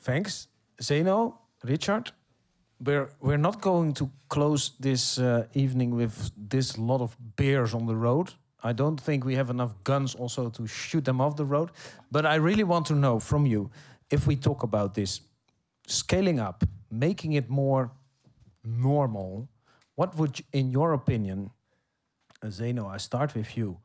Thanks, Zeno, Richard. We're not going to close this evening with this lot of bears on the road. I don't think we have enough guns also to shoot them off the road. But I really want to know from you, if we talk about this scaling up, making it more normal, what would, in your opinion, Zeno, I start with you.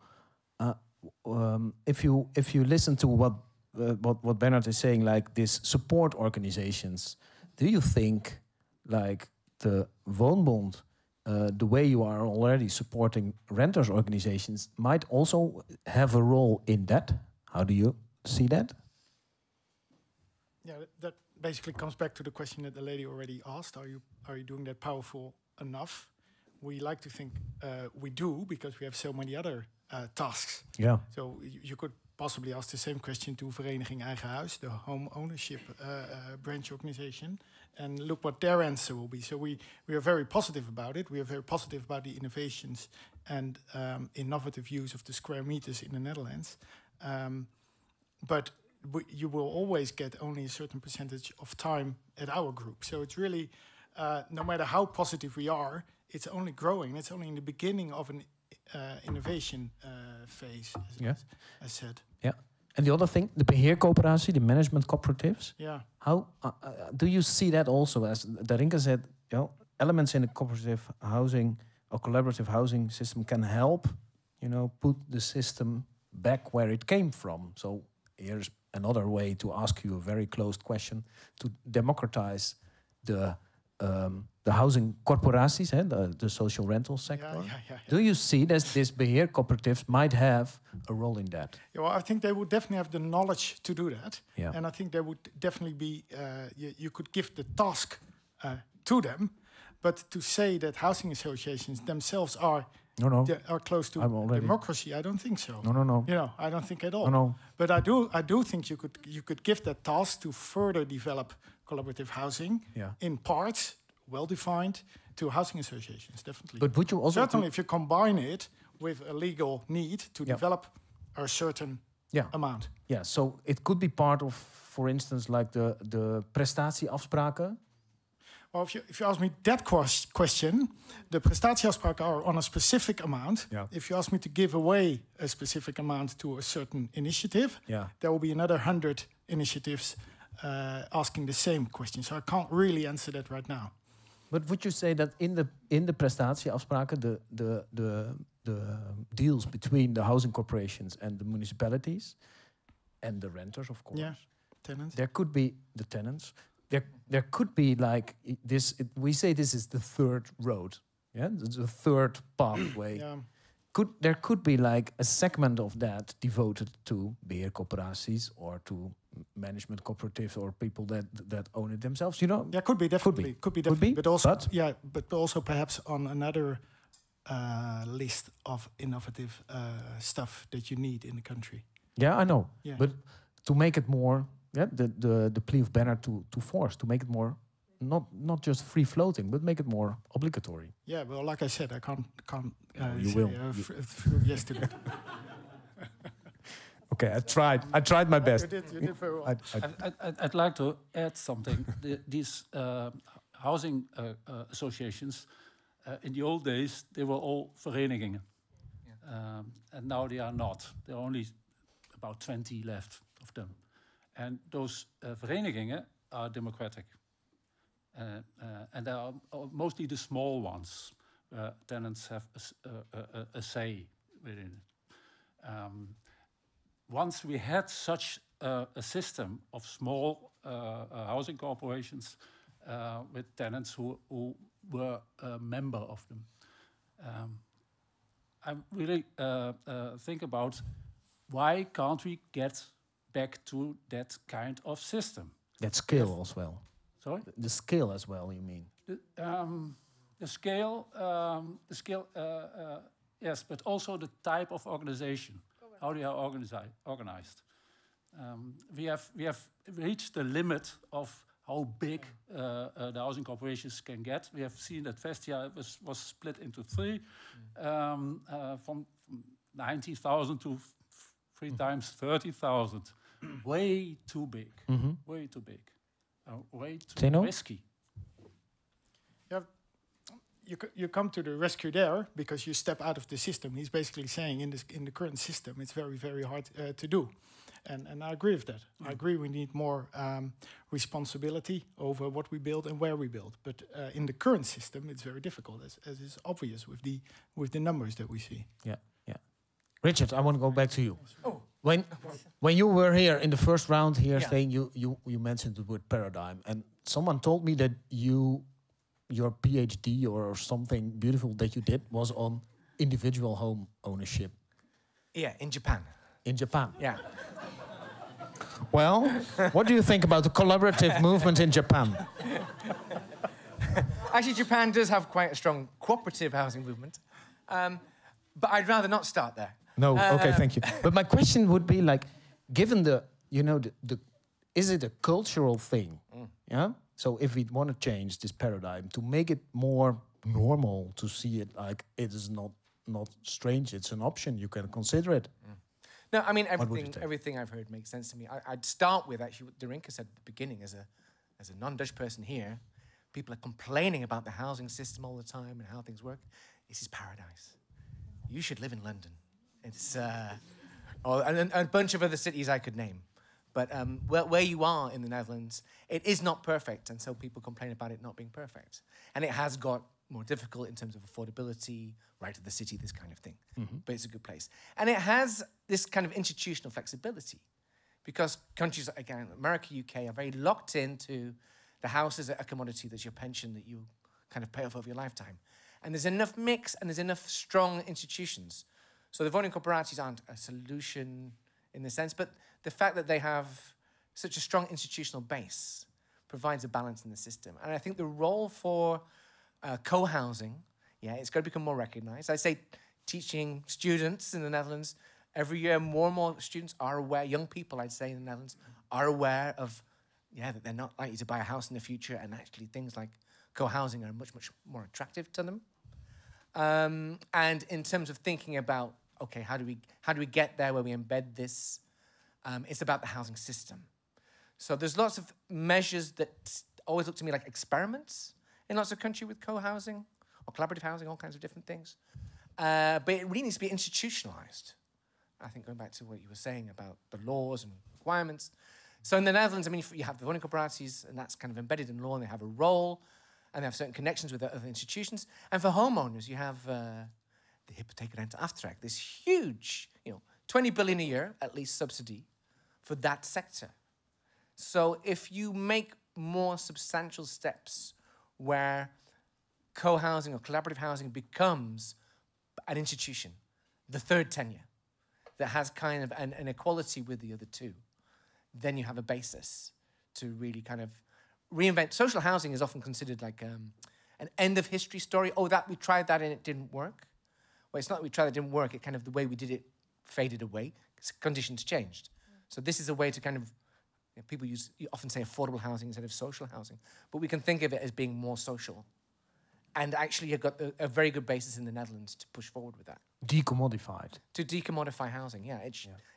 If you listen to what Bernard is saying, like these support organizations, do you think, like the Woonbond, the way you are already supporting renters organizations, might also have a role in that? How do you see that? Yeah, that basically comes back to the question that the lady already asked. Are you doing that powerful enough? We like to think we do, because we have so many other tasks. Yeah. So you could possibly ask the same question to Vereniging Eigen Huis, the home ownership branch organization, and look what their answer will be. So we are very positive about it. We are very positive about the innovations and innovative use of the square meters in the Netherlands. But you will always get only a certain percentage of time at our group. So it's really, no matter how positive we are, it's only growing. It's only in the beginning of an innovation phase, as said. Yeah. And the other thing, the beheercoöperatie, the management cooperatives. Yeah. How do you see that also? As Darinka said, elements in the cooperative housing or collaborative housing system can help, put the system back where it came from. So here's another way to ask you a very closed question: to democratize the housing corporaties, the social rental sector. Yeah. Do you see that these beheer cooperatives might have a role in that? Yeah, well, I think they would definitely have the knowledge to do that. Yeah. And I think there would definitely be, you could give the task to them, but to say that housing associations themselves are close to democracy, I don't think so. No. I don't think at all. No. But I do think you could give that task to further develop collaborative housing in parts, well defined, to housing associations, definitely. But would you also certainly, if you combine it with a legal need to develop a certain amount. Yeah, so it could be part of, for instance, like the prestatieafspraken. Well, if you ask me that question, the prestatieafspraken are on a specific amount. Yeah. If you ask me to give away a specific amount to a certain initiative, Yeah. there will be another 100 initiatives asking the same question. So I can't really answer that right now. But would you say that in the prestatieafspraken, the deals between the housing corporations and the municipalities and the renters, of course, Yeah, tenants. there could be the tenants. There could be like this. We say this is the third road, yeah, the third pathway. Yeah. There could be like a segment of that devoted to beheercoöperaties or to management cooperatives or people that own it themselves. You know, Yeah, could be definitely. Could be definitely. But also, But- but also perhaps on another list of innovative stuff that you need in the country. Yeah, I know. Yeah. But to make it more, yeah, the plea of Banner to force, to make it more, not just free floating, but make it more obligatory. Yeah, well, like I said, I can't you say, will. yes to that. Okay, I tried my best. You did very well. I'd like to add something. These housing associations, in the old days, they were all verenigingen. And now they are not. There are only about 20 left of them. And those verenigingen are democratic. And they are mostly the small ones. Tenants have a say within it. Once we had such a system of small housing corporations with tenants who were a member of them, I really think about why can't we get back to that kind of system? That scale as well. Sorry? The scale as well, you mean? The scale, yes, but also the type of organization, how they are organized. We have reached the limit of how big the housing corporations can get. We have seen that Vestia was split into three, from 90,000 to 3 times 30,000. Way too big. Way too big. Way too Zeno? risky. You come to the rescue there because you step out of the system. He's basically saying in the current system, it's very, very hard to do. And I agree with that. I agree we need more responsibility over what we build and where we build. But in the current system, it's very difficult, as is obvious with the numbers that we see. Yeah, yeah. Richard, I want to go back to you. Oh. When you were here in the first round here, Yeah. saying you mentioned the word paradigm, and someone told me that your PhD or something beautiful that you did was on individual home ownership. Yeah, in Japan. In Japan. Yeah. Well, what do you think about the collaborative movement in Japan? Actually, Japan does have quite a strong cooperative housing movement. But I'd rather not start there. No, okay, thank you. But my question would be like, given the is it a cultural thing? Yeah. So if we want to change this paradigm to make it more normal, to see it like it is not strange, it's an option, you can consider it. No, I mean, What would you take? everything I've heard makes sense to me. I'd start with actually what Darinka said at the beginning. As a non-Dutch person here, people are complaining about the housing system all the time and how things work. This is paradise. You should live in London. It's and a bunch of other cities I could name. But where you are in the Netherlands, it is not perfect, and so people complain about it not being perfect. And it has got more difficult in terms of affordability, right to the city, this kind of thing. But it's a good place. And it has this kind of institutional flexibility, because countries, again, America, UK, are very locked into the house as a commodity, that's your pension that you kind of pay off over your lifetime. And there's enough mix and there's enough strong institutions. So the voting cooperaties aren't a solution in the sense, but the fact that they have such a strong institutional base provides a balance in the system. And I think the role for co-housing, it's got to become more recognized. I say teaching students in the Netherlands, every year more and more students are aware, young people I'd say in the Netherlands, are aware of, that they're not likely to buy a house in the future, and actually things like co-housing are much, much more attractive to them. And in terms of thinking about, okay, how do we get there where we embed this? It's about the housing system. So there's lots of measures that always look to me like experiments, in lots of countries with co-housing or collaborative housing, all kinds of different things. But it really needs to be institutionalized. I think going back to what you were saying about the laws and requirements. So in the Netherlands, I mean, you have the woningcorporaties, and that's kind of embedded in law, and they have a role, and they have certain connections with other institutions. And for homeowners, you have the hypotheekrenteaftrek, this huge, 20 billion a year, at least, subsidy for that sector. So if you make more substantial steps where co-housing or collaborative housing becomes an institution, the third tenure, that has kind of an equality with the other two, then you have a basis to really kind of reinvent. Social housing is often considered like an end of history story. Oh, we tried that and it didn't work. Well, it's not that we tried it didn't work. It kind of, the way we did it faded away. Conditions changed. So this is a way to kind of, people you often say affordable housing instead of social housing. But we can think of it as being more social. And actually, you've got a very good basis in the Netherlands to push forward with that. Decommodified. To decommodify housing, yeah.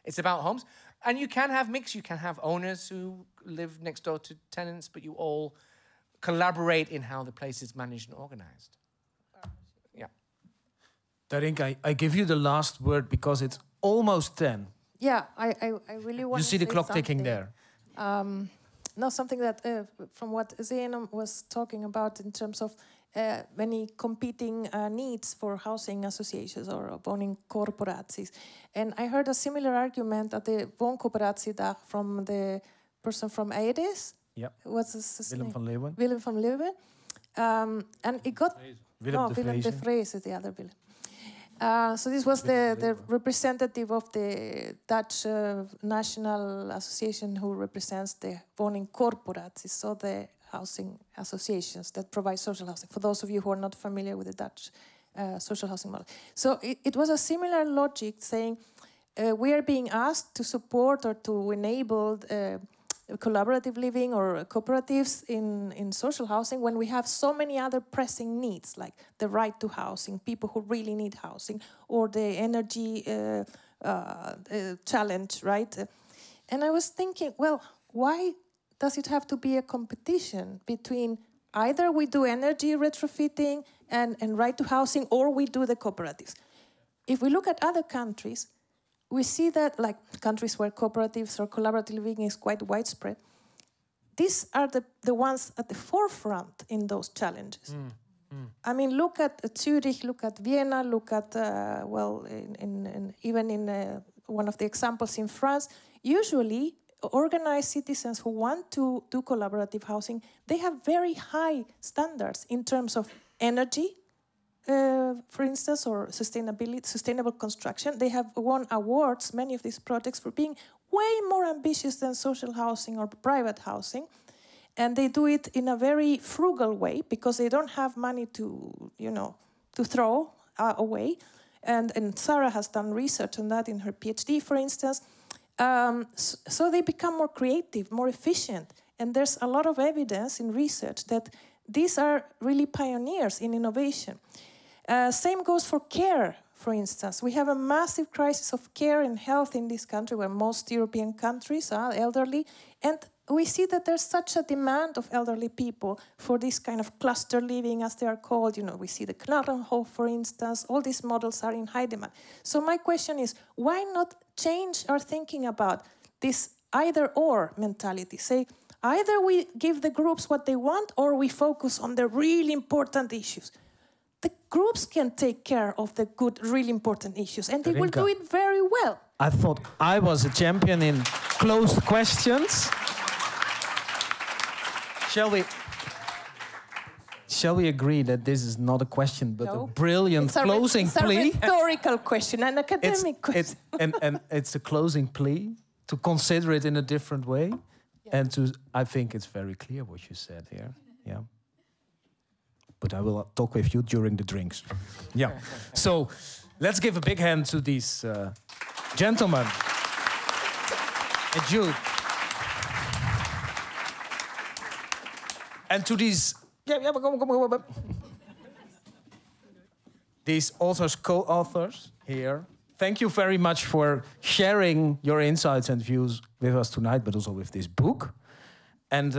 It's about homes. And you can have mix. You can have owners who live next door to tenants, but you all collaborate in how the place is managed and organized. Yeah. Darinka, I give you the last word because it's almost 10. Yeah, I really want to You see the say clock something. ticking there. No, something that, from what Zeno was talking about in terms of many competing needs for housing associations or woningcorporaties. And I heard a similar argument at the Wooncoöperatiedag from the person from EIDIS. Yep. What's his Willem name? van Leeuwen. Willem van Leeuwen. And it got... Willem de Vreese is the other Willem. So this was the representative of the Dutch National Association who represents the woningcorporaties, so the housing associations that provide social housing, for those of you who are not familiar with the Dutch social housing model. So it was a similar logic saying we are being asked to support or to enable collaborative living or cooperatives in social housing when we have so many other pressing needs, like the right to housing, people who really need housing, or the energy challenge, right? And I was thinking, well, why does it have to be a competition between either we do energy retrofitting and right to housing, or we do the cooperatives? If we look at other countries, we see that, like countries where cooperatives or collaborative living is quite widespread, these are the ones at the forefront in those challenges. I mean, look at Zurich, look at Vienna, look at, even in one of the examples in France, usually organized citizens who want to do collaborative housing, they have very high standards in terms of energy, for instance, or sustainable construction. They have won awards, many of these projects, for being way more ambitious than social housing or private housing. And they do it in a very frugal way because they don't have money to, to throw away. And Sarah has done research on that in her PhD, for instance. So they become more creative, more efficient. And there's a lot of evidence in research that these are really pioneers in innovation. Same goes for care, for instance. We have a massive crisis of care and health in this country, where most European countries are elderly. And we see that there's such a demand of elderly people for this kind of cluster living, as they are called. We see the Knarrenhof, for instance. All these models are in high demand. So my question is, why not change our thinking about this either-or mentality? Say, either we give the groups what they want, or we focus on the really important issues. The groups can take care of the good, really important issues, and they will do it very well. I thought I was a champion in closed questions. Shall we agree that this is not a question, but a brilliant closing plea? It's a rhetorical question, an academic question. And it's a closing plea to consider it in a different way. Yeah. And I think it's very clear what you said here. Yeah. But I will talk with you during the drinks. Yeah. So let's give a big hand to these gentlemen. And Jude. And to these... These authors, co-authors here. Thank you very much for sharing your insights and views with us tonight, but also with this book. And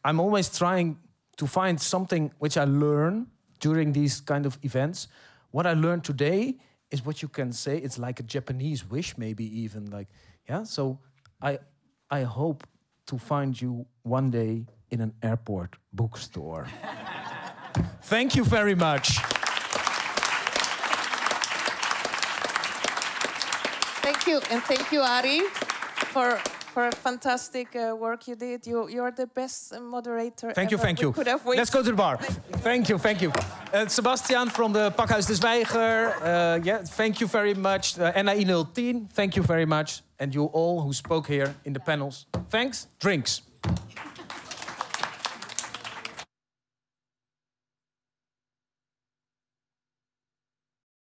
I'm always trying to find something which I learn during these kind of events. What I learned today is what you can say. It's like a Japanese wish, maybe even like, yeah. So I hope to find you one day in an airport bookstore. Thank you very much. Thank you, and thank you, Ari, for fantastic work you did. You're the best moderator. Thank you, ever. thank you. We could have wished. Let's go to the bar. Thank you, thank you. Sebastian from the Pakhuis de Zwijger. Yeah, thank you very much. NAI 010, thank you very much. And you all who spoke here in the panels. Thanks. Drinks.